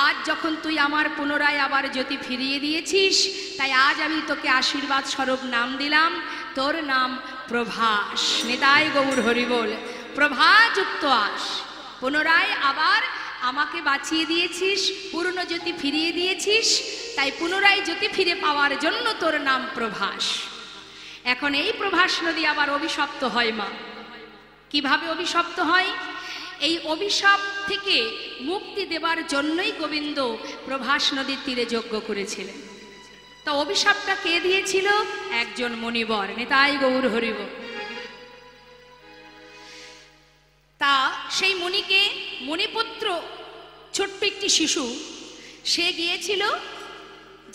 আজ যখন তুই আমার পুনরায় আবার জ্যোতি ফিরিয়ে দিয়েছিস, তাই আজ আমি তোকে আশীর্বাদ স্বরূপ নাম দিলাম, তোর নাম প্রভাস। নিতাই গৌর হরি বল। প্রভাযুক্ত আস, পুনরায় আবার আমাকে বাঁচিয়ে দিয়েছিস, পূর্ণ জ্যোতি ফিরিয়ে দিয়েছিস, তাই পুনরায় জ্যোতি ফিরে পাওয়ার জন্য তোর নাম প্রভাস। এখন এই প্রভাস নদী আবার অভিশপ্ত হয় মা। কিভাবে অভিশপ্ত হয়? এই অভিশাপ থেকে মুক্তি দেবার জন্যই গোবিন্দ প্রভাস নদীর তীরে যজ্ঞ করেছিলেন। তা অভিশাপটা কে দিয়েছিল? একজন মুনিবর। নিতাই গৌর হরিব। তা সেই মুনিকে, মুনিপুত্র ছোট্ট একটি শিশু, সে গিয়েছিল,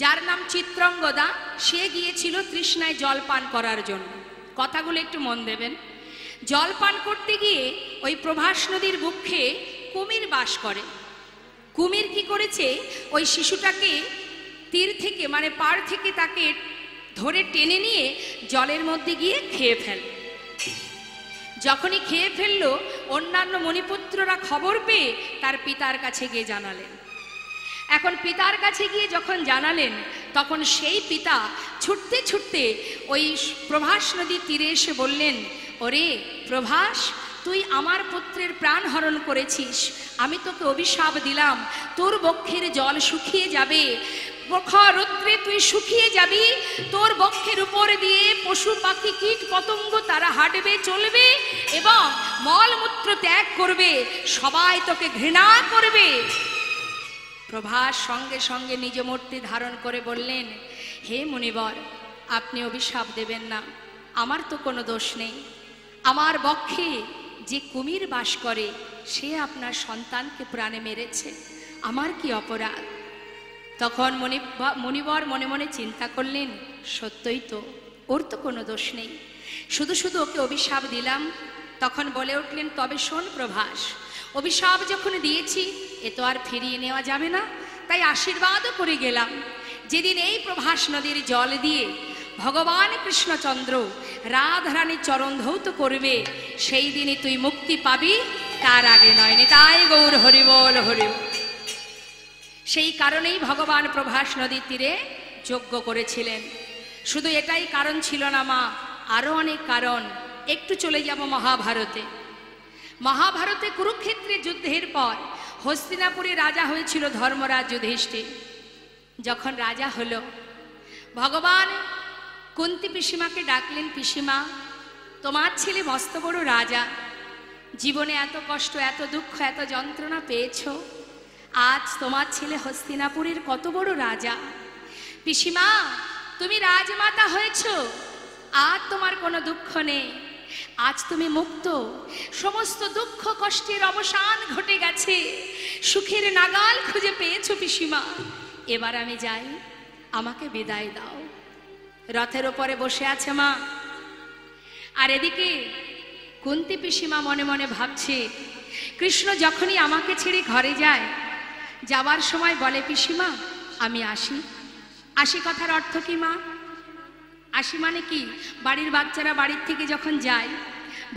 যার নাম চিত্রঙ্গদা, সে গিয়েছিল তৃষ্ণায় জল পান করার জন্য। কথাগুলো একটু মন দেবেন। জল পান করতে গিয়ে ওই প্রভাস নদীর বুকে কুমির বাস করে। কুমির কি করেছে, ওই শিশুটাকে তীর থেকে মানে পাড় থেকে তাকে ধরে টেনে নিয়ে জলের মধ্যে গিয়ে খেয়ে ফেল। যখনই খেয়ে ফেললো, অন্যান্য মণিপুত্ররা খবর পেয়ে তার পিতার কাছে গিয়ে জানালেন। এখন পিতার কাছে গিয়ে যখন জানালেন, তখন সেই পিতা ছুটতে ছুটতে ওই প্রভাস নদীর তীরে এসে বললেন, ওরে প্রভাস, তুই আমার পুত্রের প্রাণ হরণ করেছিস, আমি তোকে অভিশাপ দিলাম, তোর বক্ষের জল শুকিয়ে যাবে, প্রখর রৌদ্রে তুই শুকিয়ে যাবি, তোর বক্ষের উপর দিয়ে পশু পাখি কীট পতঙ্গ তারা হাঁটবে চলবে এবং মলমূত্র ত্যাগ করবে, সবাই তোকে ঘৃণা করবে। প্রভাস সঙ্গে সঙ্গে নিজ মূর্তি ধারণ করে বললেন, হে মুনিবর, আপনি অভিশাপ দেবেন না, আমার তো কোনো দোষ নেই, আমার বক্ষে যে কুমির বাস করে সে আপনার সন্তানকে প্রাণে মেরেছে, আমার কি অপরাধ? তখন মুনিবর মনে মনে চিন্তা করলেন, সত্যই তো, ওর তো কোনো দোষ নেই, শুধু শুধু ওকে অভিশাপ দিলাম। তখন বলে উঠলেন, তবে শোন প্রভাস, অভিশাপ যখন দিয়েছি এ তো আর ফিরিয়ে নেওয়া যাবে না, তাই আশীর্বাদও করে গেলাম, যেদিন এই প্রভাস নদীর জল দিয়ে ভগবান কৃষ্ণচন্দ্র রাধারানীর চরণ ধৌত করবে, সেই দিনই তুই মুক্তি পাবি, তার আগে নয়। নিতাই গৌর হরিবল হরিবল। সেই কারণেই ভগবান প্রভাস নদীর তীরে যজ্ঞ করেছিলেন। শুধু এটাই কারণ ছিল না মা, আরও অনেক কারণ। একটু চলে যাব মহাভারতে। মহাভারতে কুরুক্ষেত্রের যুদ্ধের পর হস্তিনাপুরে রাজা হয়েছিল ধর্মরাজ যুধিষ্ঠির। যখন রাজা হলো, ভগবান কুন্তি পিসিমাকে ডাকলেন, পিসিমা, তোমার ছেলে মস্ত বড় রাজা, জীবনে এত কষ্ট, এত দুঃখ, এত যন্ত্রণা পেয়েছ, আজ তোমার ছেলে হস্তিনাপুরের কত বড় রাজা। পিসিমা, তুমি রাজমাতা হয়েছ, আর তোমার কোনো দুঃখ নেই, আজ তুমি মুক্ত, সমস্ত দুঃখ কষ্টের অবসান ঘটে গেছে, সুখের নাগাল খুঁজে পেয়েছো পিসিমা, এবার আমি যাই, আমাকে বিদায় দাও। রথের ওপরে বসে আছে মা, আর এদিকে কুন্তি পিসিমা মনে মনে ভাবছে, কৃষ্ণ যখনই আমাকে ছেড়ে ঘরে যায়, যাওয়ার সময় বলে, পিসিমা আমি আসি। আসি কথার অর্থ কি মা? আসি মানে কি, বাড়ির বাচ্চারা বাড়ির থেকে যখন যায়,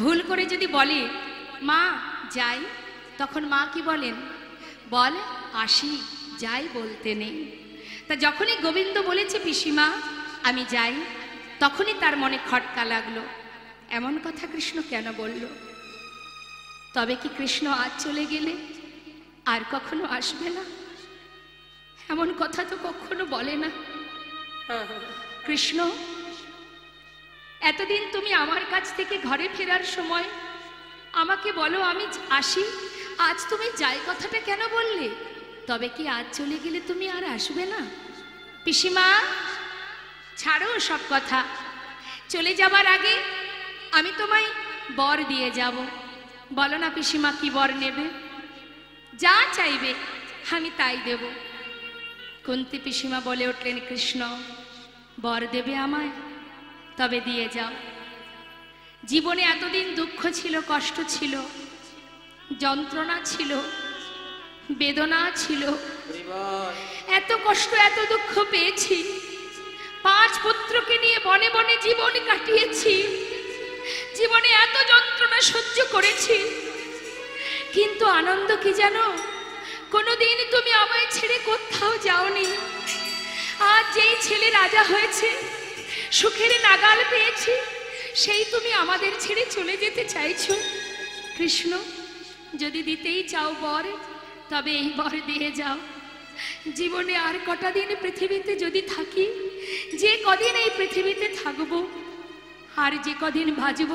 ভুল করে যদি বলে মা যাই, তখন মা কি বলেন? বল আসি, যাই বলতে নেই। তা যখনই গোবিন্দ বলেছে পিসিমা আমি যাই, তখনই তার মনে খটকা লাগলো, এমন কথা কৃষ্ণ কেন বলল? তবে কি কৃষ্ণ আজ চলে গেলে আর কখনো আসবে না? এমন কথা তো কখনো বলে না। কৃষ্ণ, এতদিন তুমি আমার কাছ থেকে ঘরে ফেরার সময় আমাকে বলো আমি আসি, আজ তুমি যাই কথাটা কেন বললে? তবে কি আজ চলে গেলে তুমি আর আসবে না? পিসিমা ছাড়ো সব কথা, চলে যাবার আগে আমি তোমায় বর দিয়ে যাব। বলো না পিসিমা কি বর নেবে? যা চাইবে আমি তাই দেব। কুন্তী পিসিমা বলে উঠলেন, কৃষ্ণ বর দেবে আমায়? তবে দিয়ে যাও। জীবনে এতদিন দুঃখ ছিল, কষ্ট ছিল, যন্ত্রণা ছিল, বেদনা ছিল, এত কষ্ট এত দুঃখ পেয়েছি, 5 পুত্রকে নিয়ে বনে বনে জীবন কাটিয়েছি, জীবনে এত যন্ত্রণা সহ্য করেছি, কিন্তু আনন্দ কি জানো? কোনোদিন তুমি আমায় ছেড়ে কোথাও যাওনি। আজ যেই ছেলে রাজা হয়েছে, সুখের নাগাল পেয়েছি, সেই তুমি আমাদের ছেড়ে চলে যেতে চাইছো। কৃষ্ণ, যদি দিতেই চাও বর, তবে এই বর দিয়ে যাও। জীবনে আর কটা দিন পৃথিবীতে যদি থাকি, যে কদিন এই পৃথিবীতে থাকবো, আর যে কদিন বাঁচব,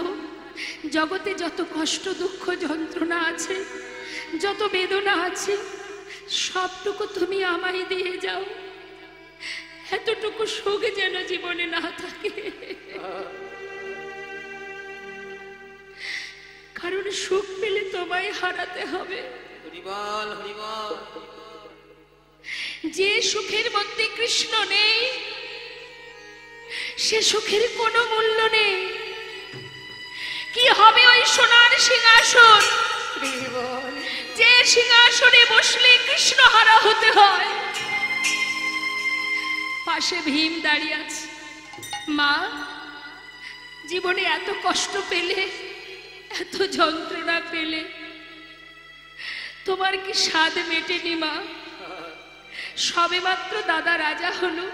জগতে যত কষ্ট দুঃখ যন্ত্রণা আছে, যত বেদনা আছে, সবটুকু তুমি আমায় দিয়ে যাও। এতটুকু সুখ যেন জীবনে না থাকে, কারণ সুখ পেলে তোমায় হারাতে হবে। যে সুখের মধ্যে কৃষ্ণ নেই, সে সুখের কোনো মূল্য নেই। কি হবে ওই সোনার সিংহাসন, যে সিংহাসনে বসলে কৃষ্ণ হারা হতে হয়? পাশে ভীম দাঁড়িয়ে আছে। মা, জীবনে এত কষ্ট পেলে, এত যন্ত্রণা পেলে, তোমার কি স্বাদ মেটেনি মা? সবে মাত্র দাদা রাজা হলো,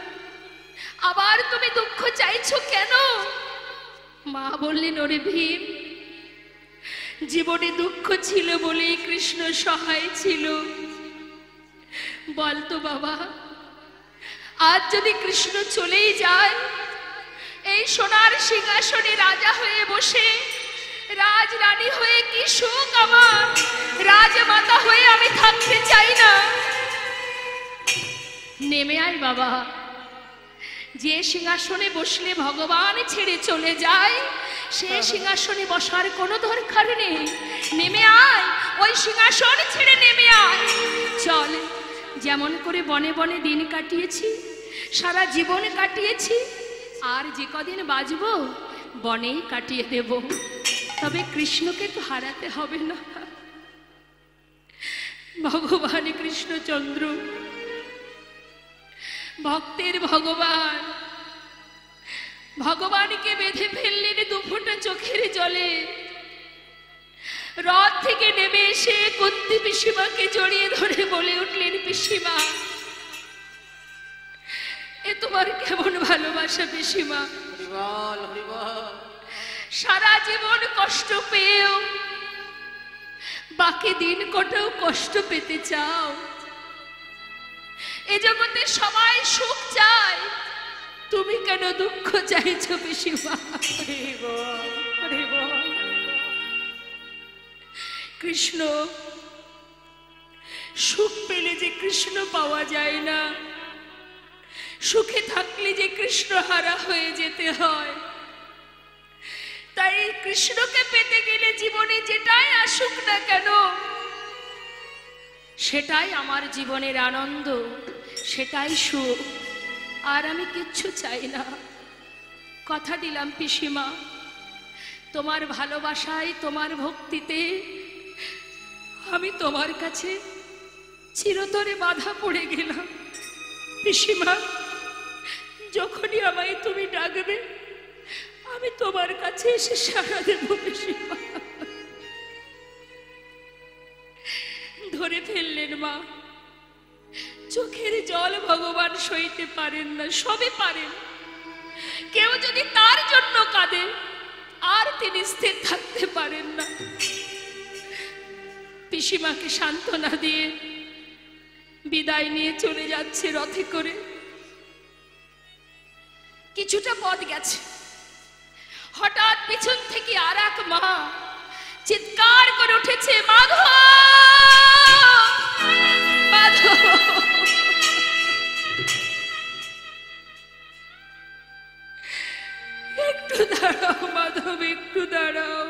আবার তুমি দুঃখ চাইছো কেন? মা বললেন, ওরে ভীম, জীবনে দুঃখ ছিল বলেই কৃষ্ণ সহায় ছিল। বলতো বাবা, আজ যদি কৃষ্ণ চলেই যায়, এই সোনার সিংহাসনে রাজা হয়ে বসে, রাজ রানী হয়ে কি সুখ আমার, রাজমাতা হয়ে আমি থাকতে চাই না। নেমে আয় বাবা, যে সিংহাসনে বসলে ভগবান ছেড়ে চলে যায়, সে সিংহাসনে বসার কোনো দরকার নেই। নেমে আয়, ওই সিংহাসন ছেড়ে নেমে আয়। চল, যেমন করে বনে বনে দিন কাটিয়েছি, সারা জীবন কাটিয়েছি, আর যে কদিন বাঁচবো বনেই কাটিয়ে দেব। তবে কৃষ্ণকে তো হারাতে হবে না। ভগবান কৃষ্ণচন্দ্র, ভক্তের ভগবান, ভগবানকে বেঁধে ফেললেন 2 ফোঁটা চোখের জলে। রথ থেকে নেমে এসে কুন্তী পিসিমাকে জড়িয়ে ধরে বলে উঠলেন, পিসিমা, এ তোমার কেমন ভালোবাসা পিসিমা? সারা জীবন কষ্ট পেয়েও বাকি দিন কটাও কষ্ট পেতে চাও? এ জগতে সবাই সুখ চায়, তুমি কেন দুঃখ চাইছো পিসিমা? কৃষ্ণ, সুখ পেলে যে কৃষ্ণ পাওয়া যায় না, সুখে থাকলে যে কৃষ্ণ হারা হয়ে যেতে হয়। তাই কৃষ্ণকে পেতে গেলে জীবনে যেটাই আসুক না কেন, সেটাই আমার জীবনের আনন্দ, সেটাই সুখ, আর আমি কিচ্ছু চাই না। কথা দিলাম পিসিমা, তোমার ভালোবাসায়, তোমার ভক্তিতে আমি তোমার কাছে চিরতরে বাধা পড়ে গেলাম। পিসিমা, যখনই আমায় তুমি ডাকবে আমি তোমার কাছে এসে সাড়া দেব। পিসিমা ধরে ফেললেন মা। চোখের জল ভগবান সইতে পারেন না, সবে পারেন। কেউ যদি তার জন্য কাঁদে আর তিনি স্থির থাকতে পারেন না। পিসিমাকে সান্ত্বনা দিয়ে বিদায় নিয়ে চলে যাচ্ছে রথে করে। কিছুটা পথ গেছে, হঠাৎ পিছন থেকে আর এক মা চিৎকার করে উঠেছে, মাধব, মাধব। একটু দাঁড়াও মাধব, একটু দাঁড়াও।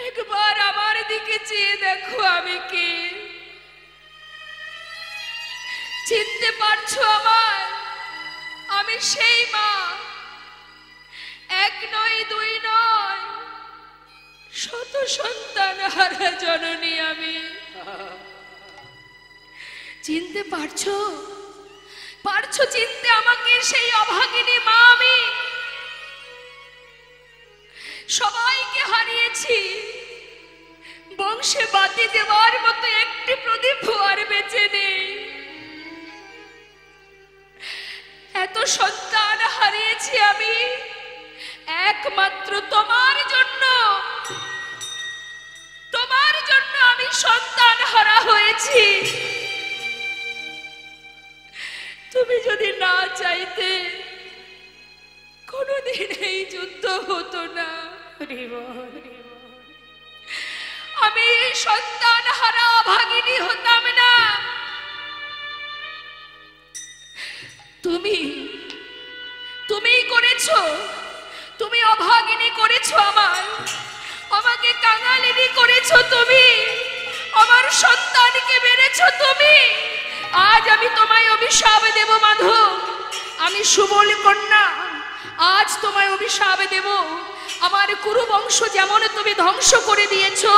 একবার আমার দিকে চেয়ে দেখো আমি কে। চিনতে পারছো আমায়? আমি সেই মা, এক নয় দুই নয়, শত সন্তান হারা জননী আমি। চিনতে পারছো? পারছো চিনতে আমাকে? সেই অভাগিনী মা আমি। সবাইকে হারিয়েছি, বংশে বাতি দেওয়ার মতো একটি প্রদীপ আর বেঁচে নেই। এত সন্তান হারিয়েছি আমি একমাত্র তোমার জন্য। তোমার জন্য আমি সন্তান হারা হয়েছি। তুমি যদি না চাইতে কোনোদিন এই যুদ্ধ হতো না। আমি সন্তান হারা অভাগিনী হতাম না। তুমি করেছো, তুমি অভাগিনী করেছো আমাকে কাঙালিনী করেছো তুমি, আমার সন্তানকে মেরেছো তুমি। আজ আমি তোমায় অভিশাপ দেব মাধব। আমি সুবল কন্যা, আজ তোমায় অভিশাপ দেব। আমার কুরু বংশ যেমন তুমি ধ্বংস করে দিয়েছো,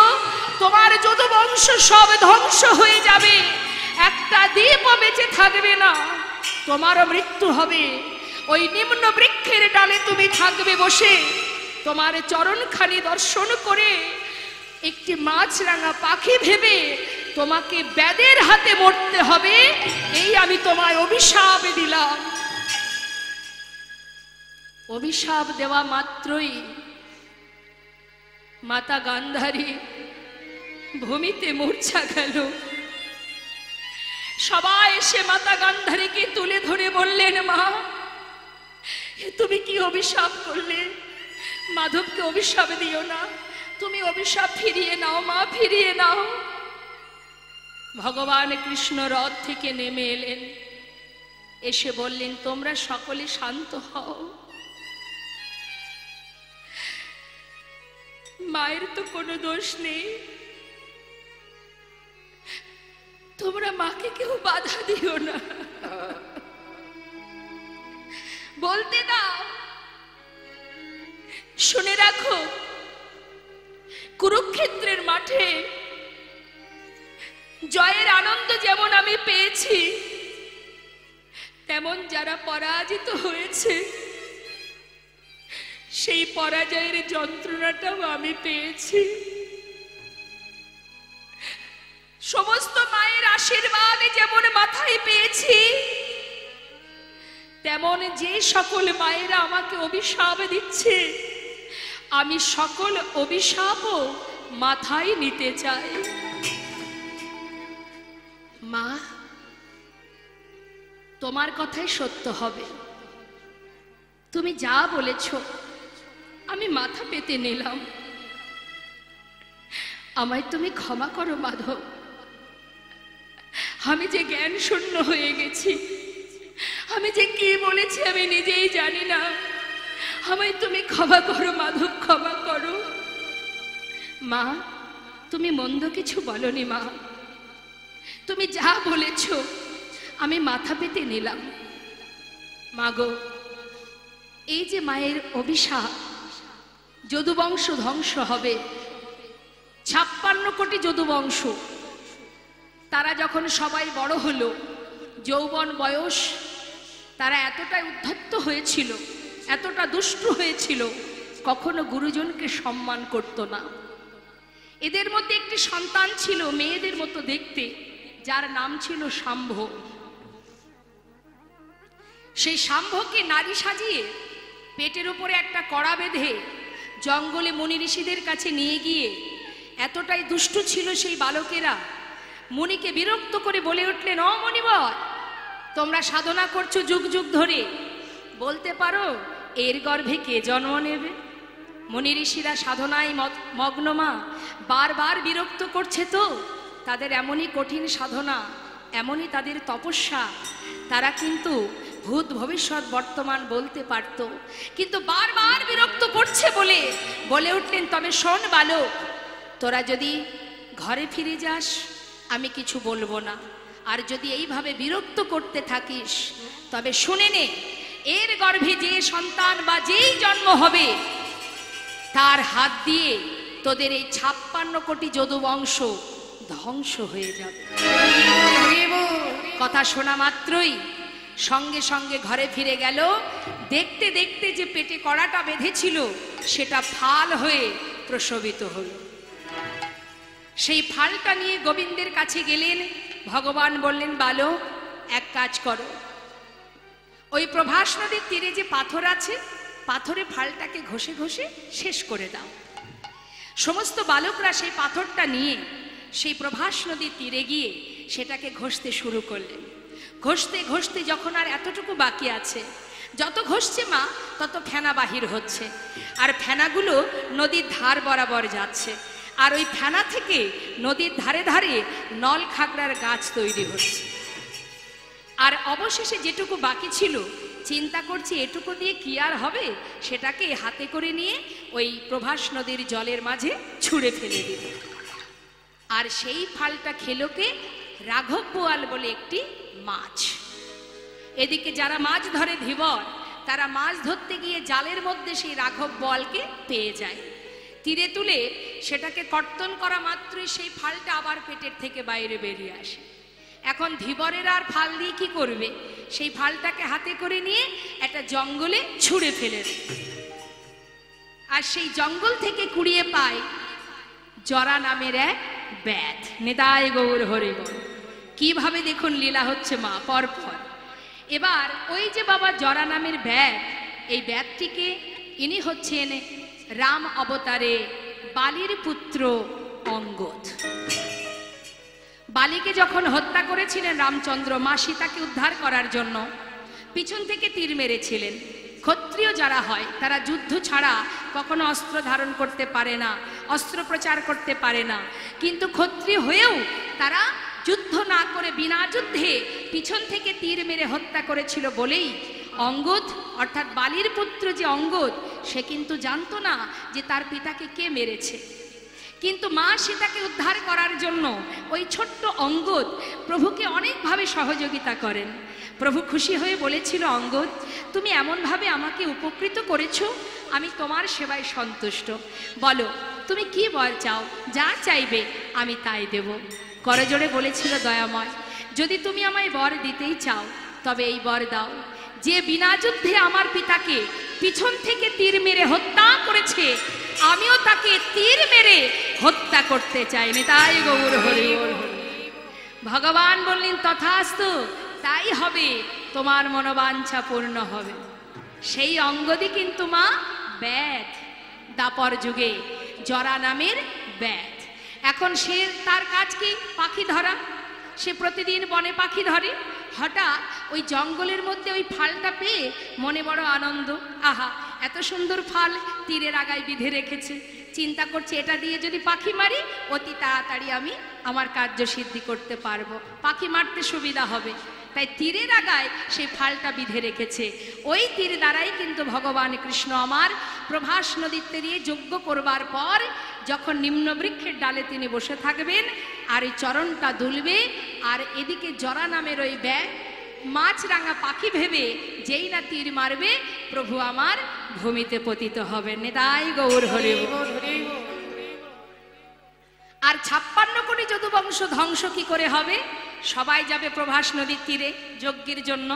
তোমার যত বংশ সব ধ্বংস হয়ে যাবে। একটা দ্বীপও বেঁচে থাকবে না। তোমার মৃত্যু হবে। ওই নিম্ন বৃক্ষের ডালে তুমি থাকবে বসে। তোমার চরণখানি দর্শন করে একটি মাছরাঙা পাখি ভেবে তোমাকে ব্যাদের হাতে মরতে হবে। এই আমি তোমায় অভিশাপ দিলাম। অভিশাপ দেওয়া মাত্রই মাতা গান্ধারী ভূমিতে মূর্ছা গেল। সবাই এসে মাতা গান্ধারীকে তুলে ধরে বললেন, মা তুমি কি অভিশাপ করলে? মাধবকে অভিশাপ দিও না, তুমি অভিশাপ ফিরিয়ে নাও মা, ফিরিয়ে নাও। ভগবান কৃষ্ণ রথ থেকে নেমে এলেন, এসে বললেন, তোমরা সকলে শান্ত হও। মায়ের তো কোনো দোষ নেই, তোমরা মাকে কেউ বাধা দিও না। বলতে দাও। শুনে রাখো, কুরুক্ষেত্রের মাঠে জয়ের আনন্দ যেমন আমি পেয়েছি, তেমন যারা পরাজিত হয়েছে সেই পরাজয়ের যন্ত্রণাটাও আমি পেয়েছি। সমস্ত মায়ের আশীর্বাদ যেমন মাথায় পেয়েছি, তেমন যে সকল মায়েরা আমাকে অভিশাপ দিচ্ছে, আমি সকল অভিশাপও মাথায় নিতে চাই। মা, তোমার কথাই সত্য হবে। তুমি যা বলেছ আমি মাথা পেতে নিলাম। আমায় তুমি ক্ষমা করো মাধব। আমি যে জ্ঞান শূন্য হয়ে গেছি, আমি যে কি বলেছি আমি নিজেই জানি না। আমায় তুমি ক্ষমা করো মাধব, ক্ষমা করো। মা, তুমি মন্দ কিছু বলনি মা। তুমি যা বলেছ আমি মাথা পেতে নিলাম। মাগো, এই যে মায়ের অভিশাপ, যদুবংশ ধ্বংস হবে। 56 কোটি যদুবংশ, তারা যখন সবাই বড় হলো, যৌবন বয়স, তারা এতটাই উদ্ধত্ত হয়েছিল, এতটা দুষ্টু হয়েছিল, কখনো গুরুজনকে সম্মান করত না। এদের মধ্যে একটি সন্তান ছিল মেয়েদের মতো দেখতে, যার নাম ছিল শাম্ভ। সেই শাম্ভকে নারী সাজিয়ে পেটের উপরে একটা কড়া বেঁধে জঙ্গলে মুনি ঋষিদের কাছে নিয়ে গিয়ে, এতটাই দুষ্টু ছিল সেই বালকেরা, মুনিকে বিরক্ত করে বলে উঠলেন, ও মণিবর, তোমরা সাধনা করছো যুগ যুগ ধরে, বলতে পারো এর গর্ভে কে জন্ম নেবে? মুনি ঋষিরা সাধনায় মগ্ন মা, বারবার বিরক্ত করছে তো, তাদের এমনই কঠিন সাধনা, এমনই তাদের তপস্যা, তারা কিন্তু ভূত ভবিষ্যৎ বর্তমান বলতে পারত, কিন্তু বারবার বিরক্ত করছে বলে উঠলেন, তবে শোন বালক, তোরা যদি ঘরে ফিরে যাস আমি কিছু বলবো না, আর যদি এইভাবে বিরক্ত করতে থাকিস তবে শুনে নে, এর গর্ভে যে সন্তান বা যেই জন্ম হবে তার হাত দিয়ে তোদের এই 56 কোটি যদুবংশ ধ্বংস হয়ে যাবে। কথা শোনা মাত্রই সঙ্গে সঙ্গে ঘরে ফিরে গেল। দেখতে দেখতে যে পেটে কড়াটা বেঁধেছিল সেটা ফাল হয়ে প্রসবিত হলো। সেই ফালটা নিয়ে গোবিন্দের কাছে গেলেন। ভগবান বললেন, বালক, এক কাজ করো, ওই প্রভাস নদীর তীরে যে পাথর আছে, পাথরে ফালটাকে ঘষে ঘষে শেষ করে দাও। সমস্ত বালকরা সেই পাথরটা নিয়ে সেই প্রভাস নদীর তীরে গিয়ে সেটাকে ঘষতে শুরু করলেন। ঘষতে ঘষতে যখন আর এতটুকু বাকি আছে, যত ঘষছে মা তত ফেনা বাহির হচ্ছে, আর ফেনাগুলো নদীর ধার বরাবর যাচ্ছে, আর ওই ফেনা থেকে নদীর ধারে ধারে নল খাগড়ার গাছ তৈরি হচ্ছে। আর অবশেষে যেটুকু বাকি ছিল, চিন্তা করছি এটুকু দিয়ে কি আর হবে, সেটাকে হাতে করে নিয়ে ওই প্রভাস নদীর জলের মাঝে ছুঁড়ে ফেলে দিল। আর সেই ফালটা খেলো কে? রাঘব বোয়াল বলে একটি মাছ। এদিকে যারা মাছ ধরে ধীবর, তারা মাছ ধরতে গিয়ে জালের মধ্যে সেই রাঘব বোয়ালকে পেয়ে যায়, তীরে তুলে সেটাকে কর্তন করা মাত্রই সেই ফালটা আবার পেটের থেকে বাইরে বেরিয়ে আসে। এখন ধীবরের আর ফাল দিয়ে কি করবে? সেই ফালটাকে হাতে করে নিয়ে একটা জঙ্গলে ছুঁড়ে ফেলে দেয়। আর সেই জঙ্গল থেকে কুড়িয়ে পায় জরা নামের এক ব্যাধ। নিতাই গৌর হরি বল। কিভাবে দেখুন লীলা হচ্ছে মা পরপর। এবার ওই যে বাবা জরা নামের ব্যাধ, এই ব্যাধটিকে, ইনি হচ্ছেন রাম অবতারে বালির পুত্র অঙ্গদ। বালিকে যখন হত্যা করেছিলেন রামচন্দ্র, মা সীতাকে উদ্ধার করার জন্য পিছন থেকে তীর মেরেছিলেন। ক্ষত্রিয় যারা হয় তারা যুদ্ধ ছাড়া কখনো অস্ত্র ধারণ করতে পারে না, অস্ত্র প্রচার করতে পারে না, কিন্তু ক্ষত্রিয় হয়েও তারা যুদ্ধ না করে বিনা যুদ্ধে পিছন থেকে তীর মেরে হত্যা করেছিল বলেই অঙ্গদ, অর্থাৎ বালির পুত্র যে অঙ্গদ, সে কিন্তু জানতো না যে তার পিতাকে কে মেরেছে। কিন্তু মা সীতাকে উদ্ধার করার জন্য ওই ছোট্ট অঙ্গদ প্রভুকে অনেকভাবে সহযোগিতা করেন। প্রভু খুশি হয়ে বলেছিল, অঙ্গদ, তুমি এমনভাবে আমাকে উপকৃত করেছো, আমি তোমার সেবায় সন্তুষ্ট। বলো তুমি কি বর চাও, যা চাইবে আমি তাই দেব। করজোড়ে বলেছিল, দয়াময়, যদি তুমি আমায় বর দিতেই চাও তবে এই বর দাও, যে বিনা যুদ্ধে আমার পিতাকে পিছন থেকে তীর মেরে হত্যা করেছে, আমিও তাকে তীর মেরে হত্যা করতে চাই। নিতাই গৌর হরি। ভগবান বললেন, তথাস্তু, তাই হবে, তোমার মনোবাঞ্ছা পূর্ণ হবে। সেই অঙ্গদই কিন্তু মা ব্যাধ, দাপর যুগে জরা নামের ব্যাধ। এখন সে, তার কাজ কি? পাখি ধরা। সে প্রতিদিন বনে পাখি ধরে। হঠাৎ ওই জঙ্গলের মধ্যে ওই ফালটা পেয়ে মনে বড় আনন্দ। আহা, এত সুন্দর ফাল তীরের আগায় বিঁধে রেখেছে। চিন্তা করছে, এটা দিয়ে যদি পাখি মারি অতি তাড়াতাড়ি আমি আমার কার্য সিদ্ধি করতে পারবো, পাখি মারতে সুবিধা হবে। তাই তীরের আগায় সেই ফালটা বিঁধে রেখেছে। ওই তীর দ্বারাই কিন্তু ভগবান কৃষ্ণ আমার প্রভাস নদীর তীরে যজ্ঞ করবার পর যখন নিম্ন বৃক্ষের ডালে তিনি বসে থাকবেন আর এই চরণটা দুলবে, আর এদিকে জরা নামের ওই ব্যাগ মাছরাঙা পাখি ভেবে যেই না তীর মারবে প্রভু আমার ভূমিতে পতিত হবেন। নিতাই গৌর হরি বল। আর 56 কোটি যদুবংশ ধ্বংস কি করে হবে? সবাই যাবে প্রভাস নদীর তীরে যজ্ঞের জন্য।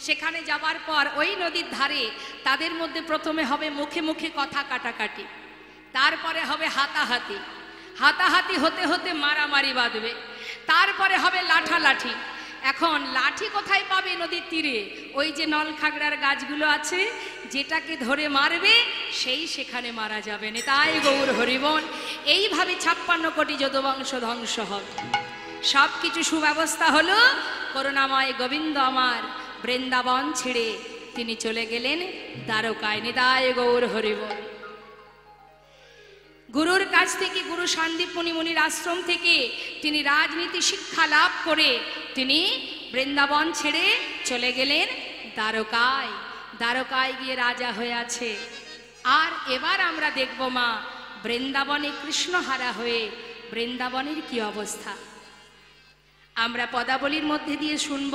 সেখানে যাবার পর ওই নদীর ধারে তাদের মধ্যে প্রথমে হবে মুখে মুখে কথা কাটাকাটি, তারপরে হবে হাতাহাতি, হাতাহাতি হতে হতে মারামারি বাঁধবে, তারপরে হবে লাঠালাঠি। এখন লাঠি কোথায় পাবে? নদীর তীরে ওই যে নলখাগড়ার গাছগুলো আছে, যেটাকে ধরে মারবে সেই সেখানে মারা যাবে। নিতাই গৌর হরিবন। এইভাবে 56 কোটি যদুবংশ ধ্বংস হবে। সব কিছু সুব্যবস্থা হলো। করুণাময় গোবিন্দ আমার বৃন্দাবন ছেড়ে তিনি চলে গেলেন দ্বারকায়। নিতাই গৌর হরিবন। গুরুর কাছ থেকে, গুরু শান্তিপুনি মুনির আশ্রম থেকে তিনি রাজনীতি শিক্ষা লাভ করে তিনি বৃন্দাবন ছেড়ে চলে গেলেন দ্বারকায়। দ্বারকায় গিয়ে রাজা হয়ে আছে। আর এবার আমরা দেখব মা বৃন্দাবনে কৃষ্ণহারা হয়ে বৃন্দাবনের কি অবস্থা। আমরা পদাবলীর মধ্যে দিয়ে শুনব,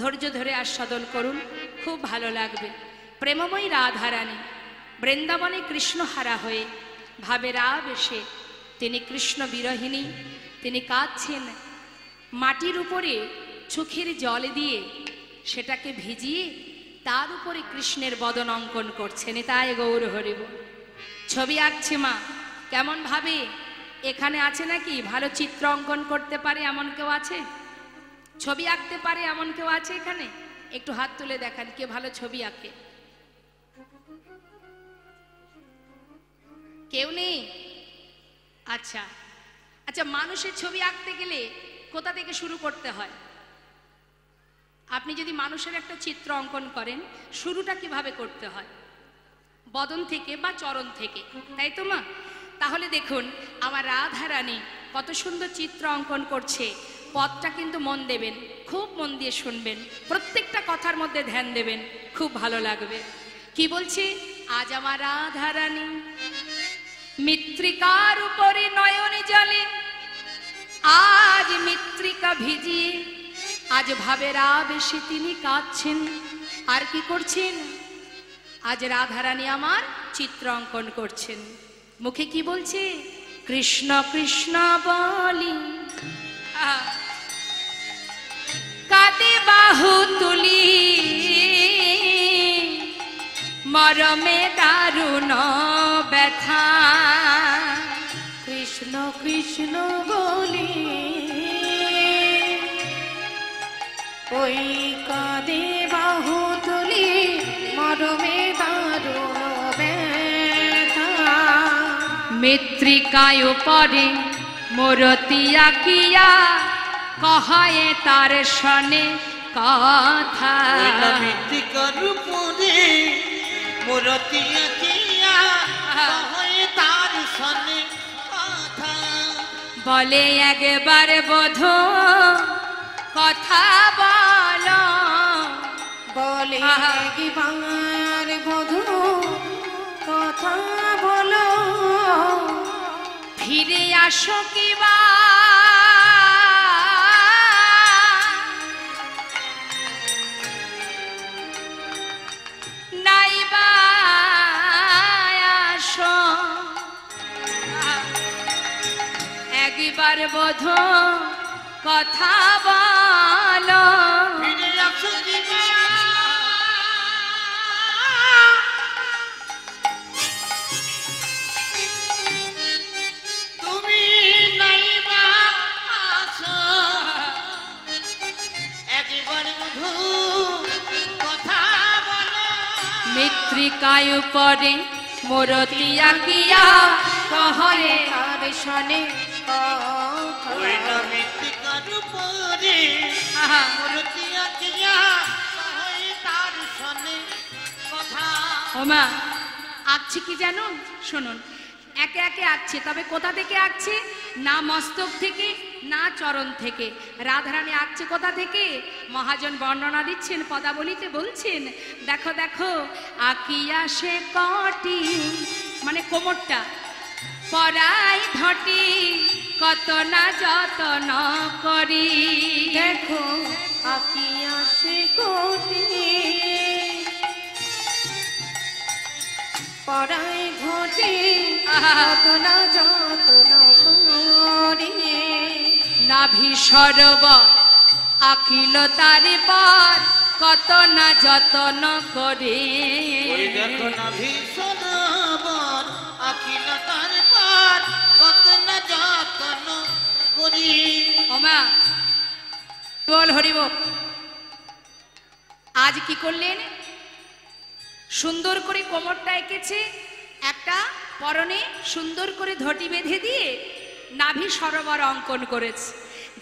ধৈর্য ধরে আস্বাদন করুন, খুব ভালো লাগবে। প্রেমময়ী রাধারানী বৃন্দাবনে কৃষ্ণহারা হয়ে ভাবে রাব এসে তিনি কৃষ্ণ বিরহিণী, তিনি কাঁদছেন। মাটির উপরে চোখের জল দিয়ে সেটাকে ভিজিয়ে তার উপরে কৃষ্ণের বদন অঙ্কন করছেন। তাই গৌর হরিব। ছবি আঁকছে মা। কেমন ভাবে? এখানে আছে নাকি ভালো চিত্র অঙ্কন করতে পারে এমন কেউ আছে? ছবি আঁকতে পারে এমন কেউ আছে এখানে? একটু হাত তুলে দেখান কে ভালো ছবি আঁকে। কেউ নেই? আচ্ছা আচ্ছা, মানুষের ছবি আঁকতে গেলে কোথা থেকে শুরু করতে হয়? আপনি যদি মানুষের একটা চিত্র অঙ্কন করেন, শুরুটা কিভাবে করতে হয়? বদন থেকে বা চরণ থেকে, তাই তো মা? তাহলে দেখুন আমার রাধারানী কত সুন্দর চিত্র অঙ্কন করছে। পদটা কিন্তু মন দেবেন, খুব মন দিয়ে শুনবেন, প্রত্যেকটা কথার মধ্যে ধ্যান দেবেন, খুব ভালো লাগবে। কি বলছে? আজ আমার রাধারানী মৃত্তিকার উপরে নয়ন জলে, আজ মৃত্তিকা ভিজিয়ে আজ ভাবে রাবেশে তিনি কাঁদছেন। আর কি করছেন? আজ রাধারানী আমার চিত্র অঙ্কন করছেন। মুখে কি বলছে? কৃষ্ণ কৃষ্ণ বলি কাঁদে বাহু তুলি, মরমে দারুণ ব্যথা। কৃষ্ণ কৃষ্ণ বলি ওই কাঁদে বাহু তুলি, মরমে দারুণ ব্যথা। মৃত্তিকায় পরে মূরতি আঁকিয়া কহায়ে তার শনে কথা। মৃত্তিকার উপরে মূরতি আঁকিয়া কহায়ে তার শনে কথা। বলে একবার বধূ কথা বলো, বলে একবার বধূ কথা বলো, ফিরে আসো কিবা নাইবা আসো। একবার বধূ কথা বলো, ফিরে আসো কিবা তুমি নাইবা আসো। একবার বধূ কথা বলো। মৃত্তিকায় পরে মূরতি আঁকিয়া কহরে তার শনে কথা। ওই না মৃত্তিকার উপরে মূরতি আঁকিয়া কহায়ে তার শনে কথা। ওমা আঁকছে কি জানো? শুনুন, একে একে আঁকছে, তবে কোথা থেকে আঁকছে? না মস্তক থেকে, না চরণ থেকে। রাধারানী আঁকছে কোথা থেকে? মহাজন বর্ণনা দিচ্ছেন, পদাবলিতে বলছেন, দেখো দেখো আঁকিয়া সে কটি, মানে কোমরটা, পরাই ঘটি কত না যতন করি। দেখো আঁকিয়া হাসি কোটি পরাই ঘটে যতন যতন করি নাভি সরোবর আখিল তারে পার কত না যতন করে। ওই দেখো না ভীষণ বন আখিল তার পার কত না যতন করি। ওমা বল হরিব আজ কি করলেন? সুন্দর করে কোমরটা এঁকেছে, একটা পরনে সুন্দর করে ধটি বেঁধে দিয়ে নাভি সরোবর অঙ্কন করেছে।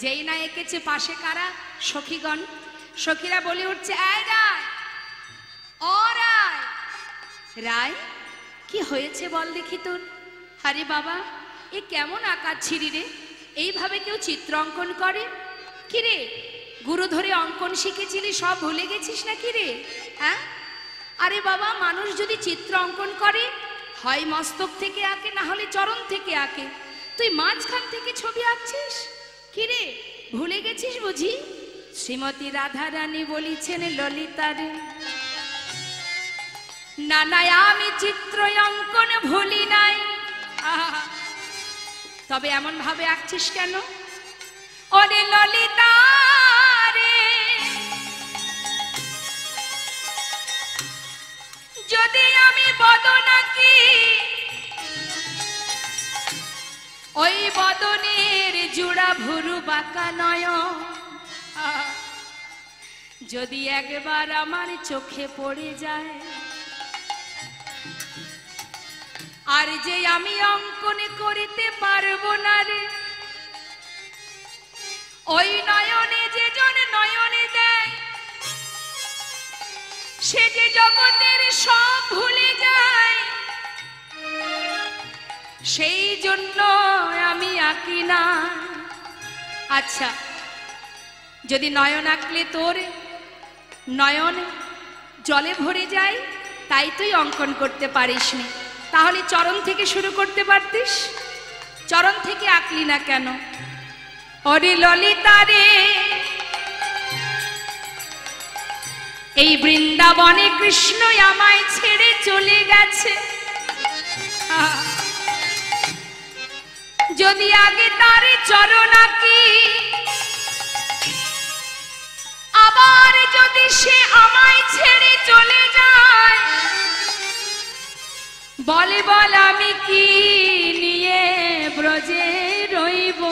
যেই না এঁকেছে পাশে কারা? সখীগণ। সখীরা বলে উঠছে, আয় রায়, ও রায়। রায় কি হয়েছে বল দেখি তোর? আরে বাবা, এ কেমন আকার ছিড়ি রে, এইভাবে কেউ চিত্র অঙ্কন করে? কি রে, গুরু ধরে অঙ্কন শিখেছিলি সব ভুলে গেছিস না কি রে? হ্যাঁ, আরে বাবা, মানুষ যদি চিত্র অঙ্কন করে হয় মস্তক থেকে আঁকে, না হলে চরণ থেকে আঁকে। তুই মাঝখান থেকে ছবি আঁকছিস কি রে? ভুলে গেছিস বুঝি? শ্রীমতী রাধা রানী বলিছেন ললিতারে, না না আমি চিত্র অঙ্কন ভুলি নাই। আহা, তবে এমন ভাবে আঁকছিস কেন? ওরে ললিতা রে, যদি আমি বদন আঁকি, ওই বদনের জুড়া ভুরু বাঁকা নয়ন যদি একবার আমার চোখে পড়ে যায়, আর যে আমি অঙ্কন করিতে পারবো না রে, ওই নয়নে যে জন নয়নে দেয়, সে যে জগতের সব ভুলে যায়, সেই জন্য আমি আঁকি না। আচ্ছা, যদি নয়ন আঁকলে তোর নয়ন জলে ভরে যায়, তাই তুই অঙ্কন করতে পারিস নি, তাহলে চরণ থেকে শুরু করতে পারতিস। চরণ থেকে আঁকলি না কেন? ওরে ললিতা রে, এই বৃন্দাবনে কৃষ্ণ আমায় ছেড়ে চলে গেছে, যদি আগে তার চরণ আঁকি, আবার যদি সে আমায় ছেড়ে চলে যায়, বলে বল আমি কি নিয়ে ব্রজে রইব,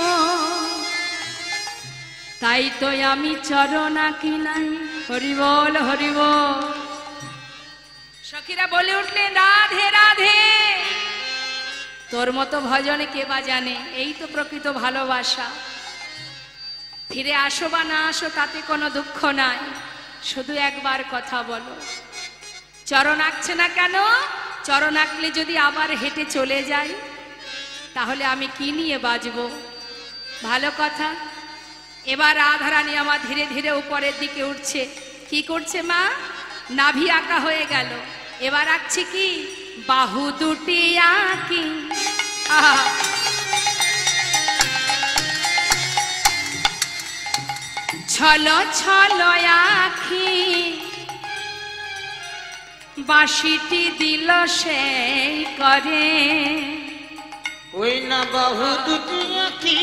তাই তো আমি চরণ আঁকি নাই। হরি বল, হরি বল। সখীরা বলে উঠলেন, রাধে রাধে। তোর মতো ভজনে কে বা জানে, এই তো প্রকৃত ভালোবাসা। ফিরে আসো বা না আসো তাতে কোনো দুঃখ নাই, শুধু একবার কথা বলো। চরণ আঁকছে না কেন? চরণ আঁকলে যদি আবার হেঁটে চলে যাই, তাহলে আমি কি নিয়ে বাঁচবো? ভালো কথা। এবার রাধারানী আমার ধীরে ধীরে উপরের দিকে উঠছে। কি করছে মা? নাভি আঁকা হয়ে গেল, এবার আঁকছে কি? বাহু দুটি আঁকি। ছলো ছলো আঁখি বাঁশিটি দিল সেই করে, ওই না বাহু দুটি আঁকি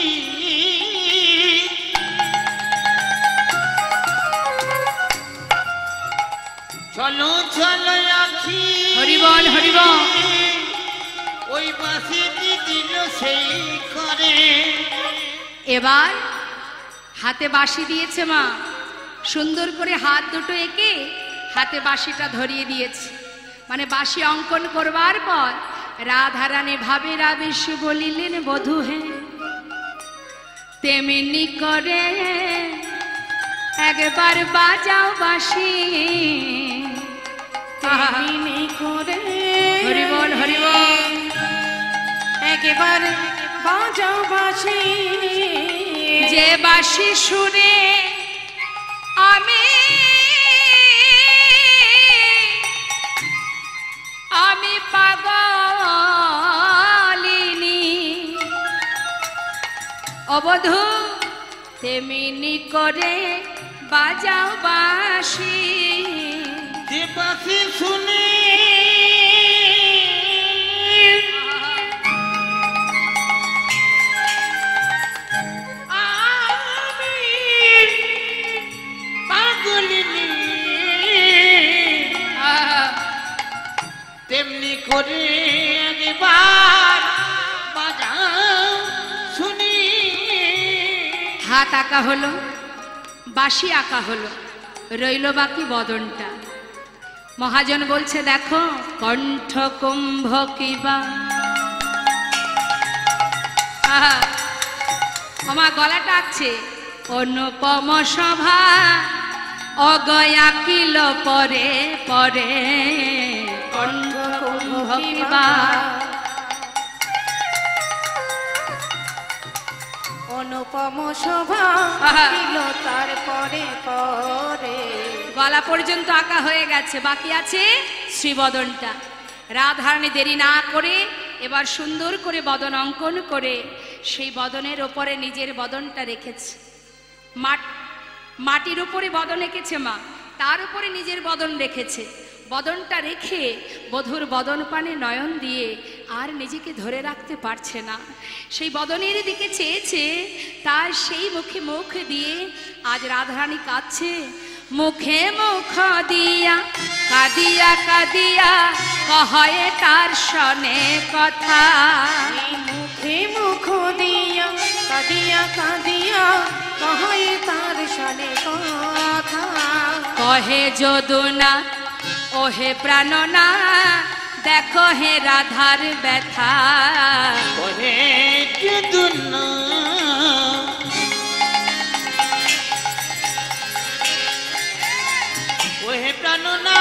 চলো চলো আঁখি। হরি বল, হরি বল। ওই বাঁশিটি দিল সেই করে। এবার হাতে বাঁশি দিয়েছে মা, সুন্দর করে হাত দুটো এঁকে হাতে বাঁশিটা ধরিয়ে দিয়েছে। মানে বাঁশি অঙ্কন করবার পর রাধারানী ভাবে রাবেশ বলিলেন, বধূ হে তেমনি করে একবার বাজাও বাঁশি, তেমনি করে হরি বল, হরি বল। একবার বাজাও বাঁশি, যে বাঁশি সুরে আমি আমি পাগলিনী, অবধূ তেমনি করে বাজাও বাঁশি। এমনি করে একবার বাজাও শুনি। হাত আঁকা হলো, বাঁশি আঁকা হলো, রইল বাকি বদনটা। মহাজন বলছে দেখো কণ্ঠ কুম্ভ কিবা, আমার গলাটা আঁকছে অনুপম সভা অগয়া কিল পরে পরে কণ্ঠ কুম্ভ কিবা। অনুপম শোভা দিল তার পরে পরে। গলা পর্যন্ত আঁকা হয়ে গেছে, বাকি আছে শ্রীবদনটা। রাধারানী দেরি না করে এবার সুন্দর করে বদন অঙ্কন করে সেই বদনের ওপরে নিজের বদনটা রেখেছে। মাটির উপরে বদন এঁকেছে মা, তার উপরে নিজের বদন রেখেছে। বদনটা রেখে বধূর বদন পানে নয়ন দিয়ে আর নিজেকে ধরে রাখতে পারছে না। সেই বদনের দিকে চেয়েছে, তার সেই মুখে মুখ দিয়ে আজ রাধারানী কাঁদছে। মুখে মুখ দিয়া কাঁদিয়া কাঁদিয়া কহে তার সনে কথা। মুখে মুখ দিয়া কাঁদিয়া কাঁদিয়া কহে তার সনে কথা। কহে যদুনা ওহে প্রাণনা দেখো হে রাধার ব্যথা। কহে যদুনা ওহে প্রাণনা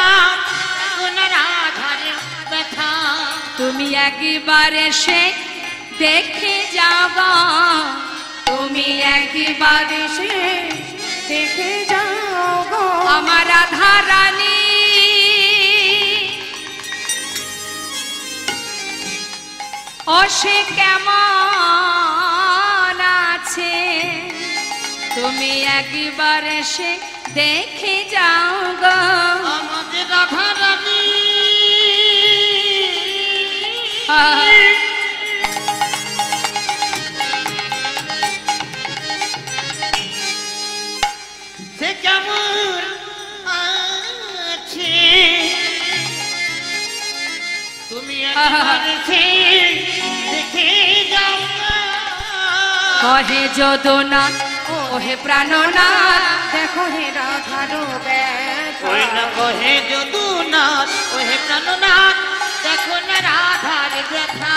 রাধার ব্যথা। তুমি একবার এসে দেখে যাও, তুমি একবার এসে দেখে যাও গো আমার রাধারানী। ও সে কেমন আছে, তুমি একবার এসে দেখে যাও গো আমাদের রাধারানী। সে কেমন আছে, তুমি একবার এসে দেখে যাও। কহে যদুনা ওহে প্রাণনা দেখো হে রাধার ব্যথা। ওই না কহে যদুনাথ ওহে প্রাণনাথ দেখো না রাধার ব্যথা।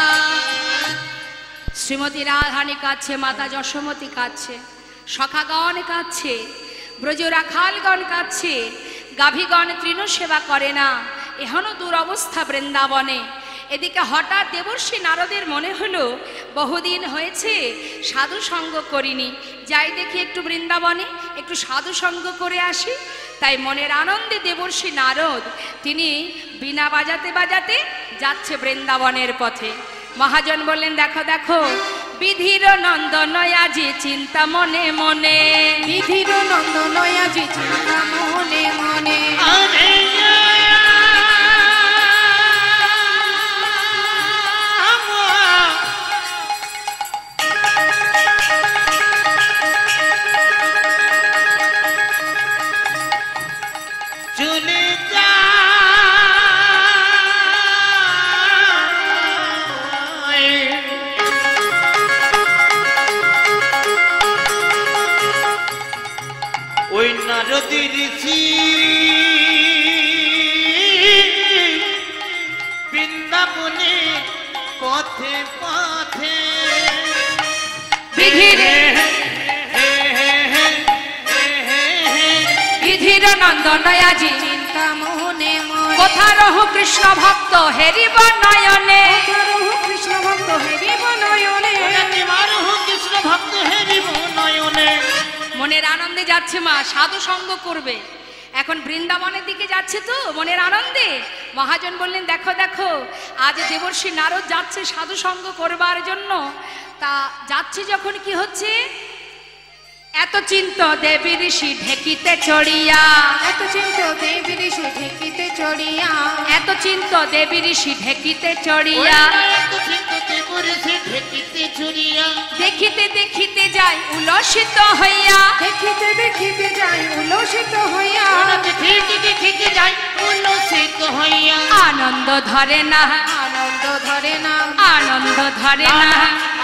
শ্রীমতী রাধারানী কাছে, মাতা যশোমতী কাছে, সখাগণ কাছে, ব্রজ রাখালগণ কাছে, গাভীগণ তৃণ সেবা করে না, এখনো দুরবস্থা বৃন্দাবনে। এদিকে হঠাৎ দেবর্ষি নারদের মনে হলো বহুদিন হয়েছে সাধু সঙ্গ করিনি, যাই দেখি একটু বৃন্দাবনে একটু সাধু সঙ্গ করে আসি। তাই মনের আনন্দে দেবর্ষি নারদ তিনি বীণা বাজাতে বাজাতে যাচ্ছে বৃন্দাবনের পথে। মহাজন বললেন দেখো দেখো বিধির নন্দন আজি চিন্তা মনে মনে। বিধির নন্দন আজি চিন্তা মনে মনে। চলে যা ওই নারদী ঋষি বৃন্দাবনে পথে পথে। বিধির বিধির নন্দন আজি চিন্তা মনে মনে। কোথা রহু কৃষ্ণ ভক্ত হেরিব নয়নে। কৃষ্ণ ভক্ত হেরিব নয়নে। কৃষ্ণ ভক্ত হেরিব নয়নে। মনের আনন্দে যাচ্ছে মা, সাধু সঙ্গ করবে। এখন বৃন্দাবনের দিকে যাচ্ছে তো মনের আনন্দে। মহাজন বললেন দেখো দেখো আজ দেবর্ষি নারদ যাচ্ছে সাধু সঙ্গ করবার জন্য। তা যাচ্ছে যখন কি হচ্ছে, এত চিন্ত দেবী ঋষি ঢেকিতে চড়িয়া। এত চিন্ত দেবী ঋষি ঢেকিতে চড়িয়া। এত চিন্ত দেবী ঋষি ঢেকিতে চড়িয়া। দেখিতে দেখিতে যাই উলসিত হইয়া। দেখিতে দেখিতে যাই উল্লসিত হইয়া। দেখিতে দেখিতে যাই উল্লসিত হইয়া। আর আনন্দ ধরে না, আনন্দ ধরে না, আনন্দ ধরে না,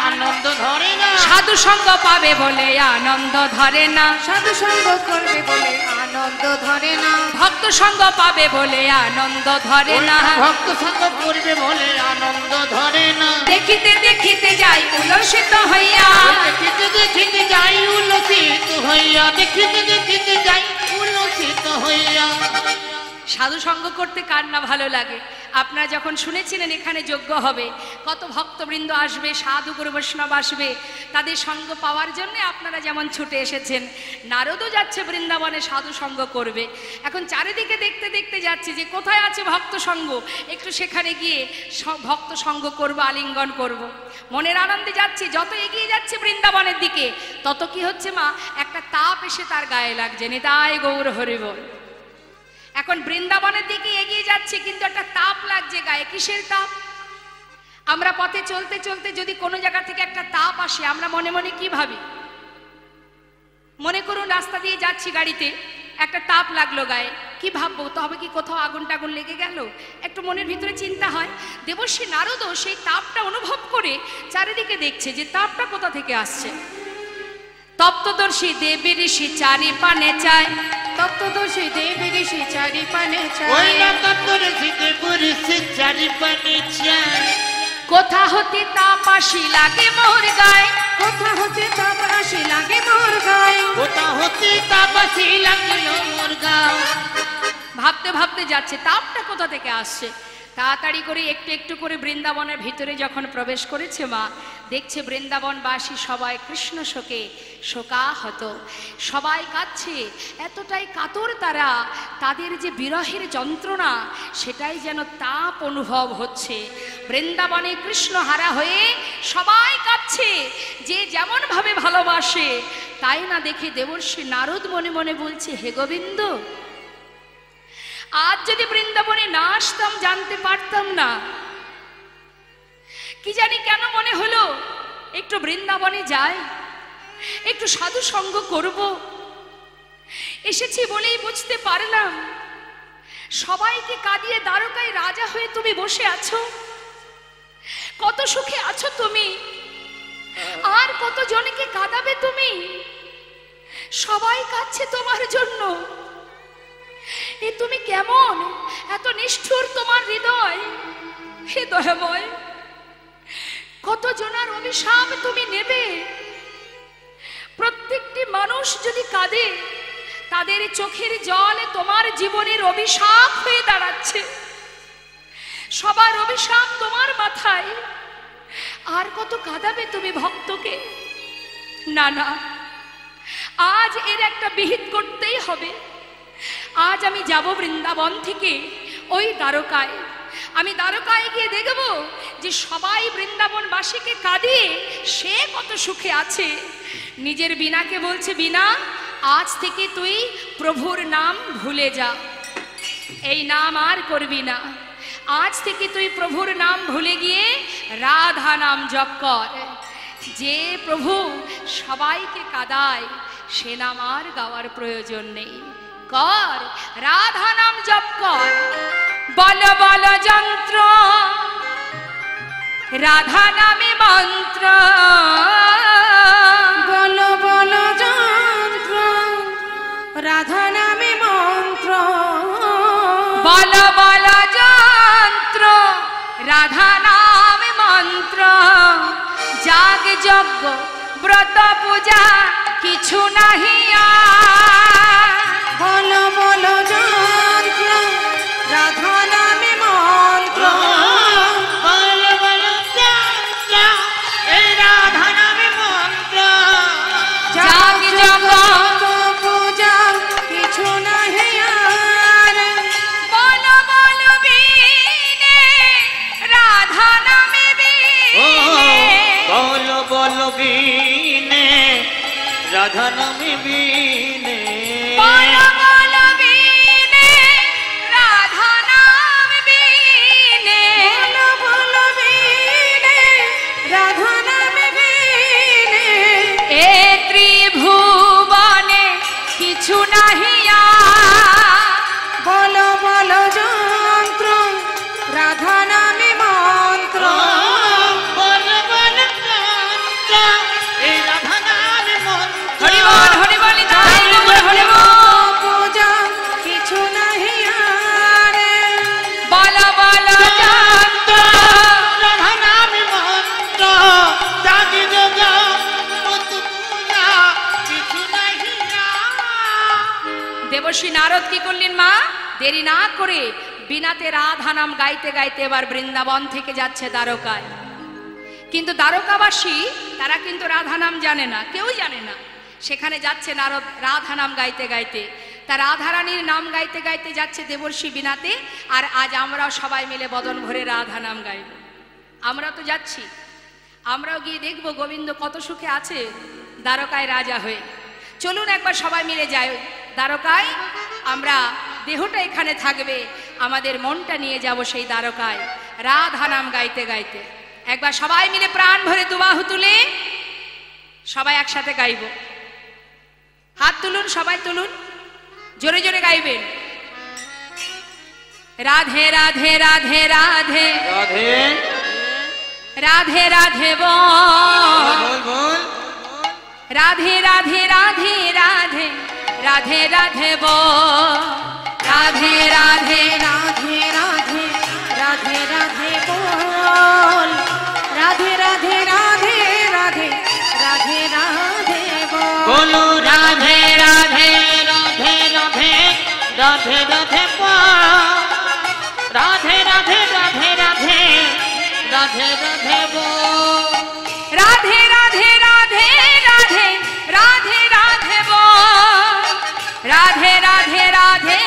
আনন্দ ধরে না, সাধু সঙ্গ পাবে বলে আনন্দ ধরে না, সাধু সঙ্গ করবে বলে আনন্দ ধরে না, ভক্ত সঙ্গ পাবে বলে আনন্দ ধরে না, ভক্ত সঙ্গ করবে বলে আনন্দ ধরে না, দেখিতে দেখিতে যাই উল্লসিত হইয়া, দেখিতে দেখিতে যাই উল্লসিত হইয়া, দেখিতে দেখিতে যাই উল্লসিত হইয়া। সাধু সঙ্গ করতে কার না ভালো লাগে? আপনারা যখন শুনেছিলেন এখানে যজ্ঞ হবে, কত ভক্তবৃন্দ আসবে, সাধু গুরু বৈষ্ণব আসবে, তাদের সঙ্গ পাওয়ার জন্য আপনারা যেমন ছুটে এসেছেন। নারদও যাচ্ছে বৃন্দাবনে সাধু সঙ্গ করবে। এখন চারিদিকে দেখতে দেখতে যাচ্ছি যে কোথায় আছে ভক্ত সঙ্গ, একটু সেখানে গিয়ে ভক্ত সঙ্গ করব, আলিঙ্গন করব। মনের আনন্দে যাচ্ছি, যত এগিয়ে যাচ্ছে বৃন্দাবনের দিকে তত কি হচ্ছে মা, একটা তাপ এসে তার গায়ে লাগছে। নিতাই গৌর হরি বল। এখন বৃন্দাবনের দিকে এগিয়ে যাচ্ছে কিন্তু একটা তাপ লাগছে গায়ে। কিসের তাপ? আমরা পথে চলতে চলতে যদি কোনো জায়গা থেকে একটা তাপ আসে, আমরা মনে মনে কি ভাবি? মনে করুন রাস্তা দিয়ে যাচ্ছি গাড়িতে, একটা তাপ লাগলো গায়ে, কি ভাববো? তবে কি কোথাও আগুন টাগুন লেগে গেল? একটু মনের ভিতরে চিন্তা হয়। দেবর্ষি নারদও সেই তাপটা অনুভব করে চারিদিকে দেখছে যে তাপটা কোথা থেকে আসছে। তপ্তদর্শী দেবী ঋষি চারি পানে চায়, তপ্তদর্শী দেবী ঋষি চারি পানে ওই চায়, না তত্ত্বঋষি দেবঋষি চারি পানে চায়, কোথা হতে তাপ আসি লাগে মোর গায়ে, কোথা হতে তাপ আসি লাগে মোর গায়ে, কোথা হতে তাপাসি লাগলো মোর গাও। ভাবতে ভাবতে যাচ্ছে তাপটা কোথা থেকে আসছে। তাড়াতাড়ি করে একটু একটু করে বৃন্দাবনের ভিতরে যখন প্রবেশ করেছে মা, দেখছে বৃন্দাবনবাসী সবাই কৃষ্ণ শোকে শোকাহত, সবাই কাঁদছে, এতটাই কাতর তারা, তাদের যে বিরহের যন্ত্রণা সেটাই যেন তাপ অনুভব হচ্ছে। বৃন্দাবনে কৃষ্ণ হারা হয়ে সবাই কাঁদছে, যে যেমন ভাবে ভালোবাসে। তাই না দেখে দেবর্ষি নারদ মনে মনে বলছে, হে গোবিন্দ, আজ যদি বৃন্দাবনে না আসতাম জানতে পারতাম না। কি জানি কেন মনে হলো একটু বৃন্দাবনে যাই, একটু সাধু সঙ্গ করব। এসেছি বলেই বুঝতে পারলাম সবাইকে কাঁদিয়ে দ্বারকায় রাজা হয়ে তুমি বসে আছো, কত সুখে আছো তুমি, আর কত জনকে কাঁদাবে তুমি। সবাই কাঁদছে তোমার জন্য। এ তুমি কেমন, এত নিষ্ঠুর তোমার হৃদয়। হে দয়াময়, কত জনার অভিশাপ তুমি নেবে। প্রত্যেকটি মানুষ যদি কাঁদে, তাদের চোখের জল তোমার জীবনের অভিশাপ হয়ে দাঁড়াচ্ছে। সবার অভিশাপ তোমার মাথায়, আর কত কাঁদাবে তুমি ভক্তকে। না না, আজ এর একটা বিহিত করতেই হবে। আজ আমি যাব বৃন্দাবন থেকে ওই দ্বারকায়। আমি দ্বারকায় গিয়ে দেখব যে সবাই বৃন্দাবনবাসীকে কাঁদিয়ে সে কত সুখে আছে। নিজের বীণাকে বলছে, বীণা আজ থেকে তুই প্রভুর নাম ভুলে যা, এই নাম আর করবি না। আজ থেকে তুই প্রভুর নাম ভুলে গিয়ে রাধা নাম জপ কর। যে প্রভু সবাইকে কাঁদায় সে নাম আর গাওয়ার প্রয়োজন নেই। কর রাধা নাম জপ কর। বল বল যন্ত্র রাধা নামে মন্ত্র, বল বল যন্ত্র রাধা নামে মন্ত্র, বল বল যন্ত্র রাধা নামে মন্ত্র। যাগ যজ্ঞ ব্রত পূজা কিছু নাহি আর। বল বল যন্ত্র রাধা নামে মন্ত্র, বল বল যন্ত্র এই রাধা নামে মন্ত্র। যাগ যজ্ঞ পূজা কিছু নাহি আর। বল বল বীণে রাধা নামে ও বীণে। বল বল বীণে রাধা নামে বীণে। বল বল বীণে রাধা নাম বীণে। বল বল বীণে রাধা নামে বীণে। এ ত্রিভুবনে কিছু নাহি আর। বল বল যন্ত্র দেবর্ষি নারদ কি করলেন মা, দেরি না করে বিনাতে রাধা নাম গাইতে গাইতে এবার বৃন্দাবন থেকে যাচ্ছে দ্বারকায়। কিন্তু দ্বারকাবাসী তারা কিন্তু রাধা নাম জানে না, কেউই জানে না। সেখানে যাচ্ছে নারদ রাধা নাম গাইতে গাইতে, তার রাধারানীর নাম গাইতে গাইতে যাচ্ছে দেবর্ষি বিনাতে। আর আজ আমরাও সবাই মিলে বদন ভরে রাধা নাম গাইব। আমরা তো যাচ্ছি, আমরাও গিয়ে দেখব গোবিন্দ কত সুখে আছে দ্বারকায় রাজা হয়ে। চলুন একবার সবাই মিলে যাই দ্বারকায়। আমরা দেহটা এখানে থাকবে, আমাদের মনটা নিয়ে যাব সেই দ্বারকায় রাধা নাম গাইতে গাইতে। একবার সবাই মিলে প্রাণ ভরে দুবাহু তুলে সবাই একসাথে গাইব। হাত তুলুন, সবাই তুলুন, জোরে জোরে গাইবেন। রাধে রাধে রাধে রাধে রাধে রাধে রাধে বল, বল বল রাধে রাধে রাধে রাধে রাধে রাধে বল, রাধে রাধে রাধে রাধে রাধে রাধে বল, রাধে রাধে রাধে রাধে রাধে রাধে বল, বলো রাধে রাধে রাধে রাধে রাধে রাধে বল, রাধে রাধে রাধে রাধে রাধে রাধে বল, রাধে রাধে রাধে রাধে রাধে রাধে বল, রাধে রাধে রাধে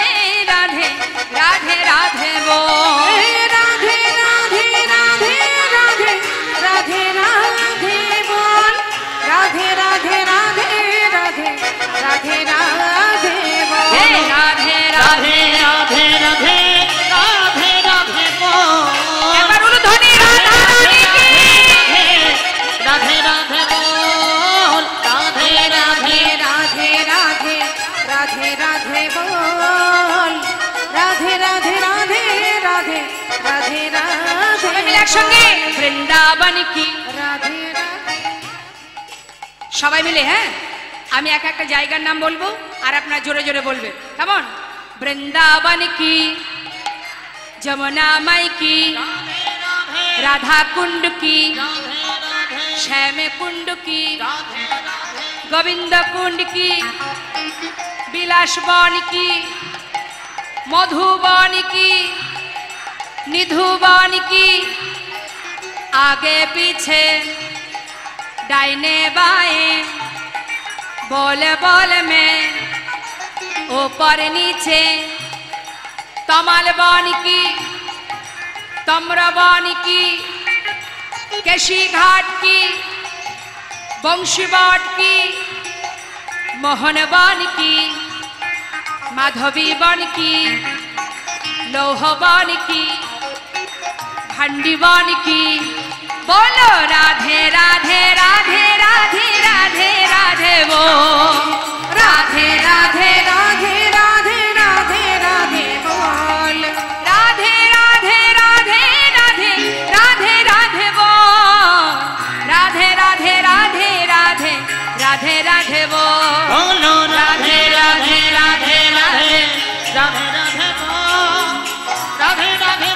রাধে রাধে রাধে বল, রাধে রাধে রাধে রাধে রাধে রাধে বল, রাধে রাধে রাধে রাধে রাধে রাধে বল, হে রাধে রাধে রাধে রাধে রাধে রাধে রাধে বল, এবার উলুধ্বনি রাধা রানী কি, রাধে রাধে বল, রাধে রাধে রাধে রাধে রাধে রাধে বল, রাধে রাধে রাধে রাধে রাধে সবাই মিলে রাধে একসঙ্গে বৃন্দাবন কি, রাধে রাধে সবাই মিলে। হ্যাঁ, আমি এক একটা জায়গার নাম বলবো আর আপনারা জোরে জোরে বলবেন, কেমন? বৃন্দাবন কি, যমুনা মাই কি, রাধা কুণ্ড কি, শ্যাম কুণ্ড কি, গোবিন্দ কুণ্ড কি, বিলাস বন কি, মধুবন কি, निधुबन की, आगे पीछे दाहिने बाएं, बोल बोल में ऊपर नीचे, तमल बन की, तम्र बन की, केशी घाट की, बंशी बट की, मोहन बन की, माधवी बन की, लौह बन की, भंडी बन की। बोलो राधे राधे राधे राधे राधे राधे वो, राधे राधे राधे राधे राधे राधे बोल, राधे राधे राधे राधे राधे राधे वो, राधे राधे राधे राधे राधे राधे वो, बोलो राधे राधे राधे राधे राधे राधे बोल, राधे राधे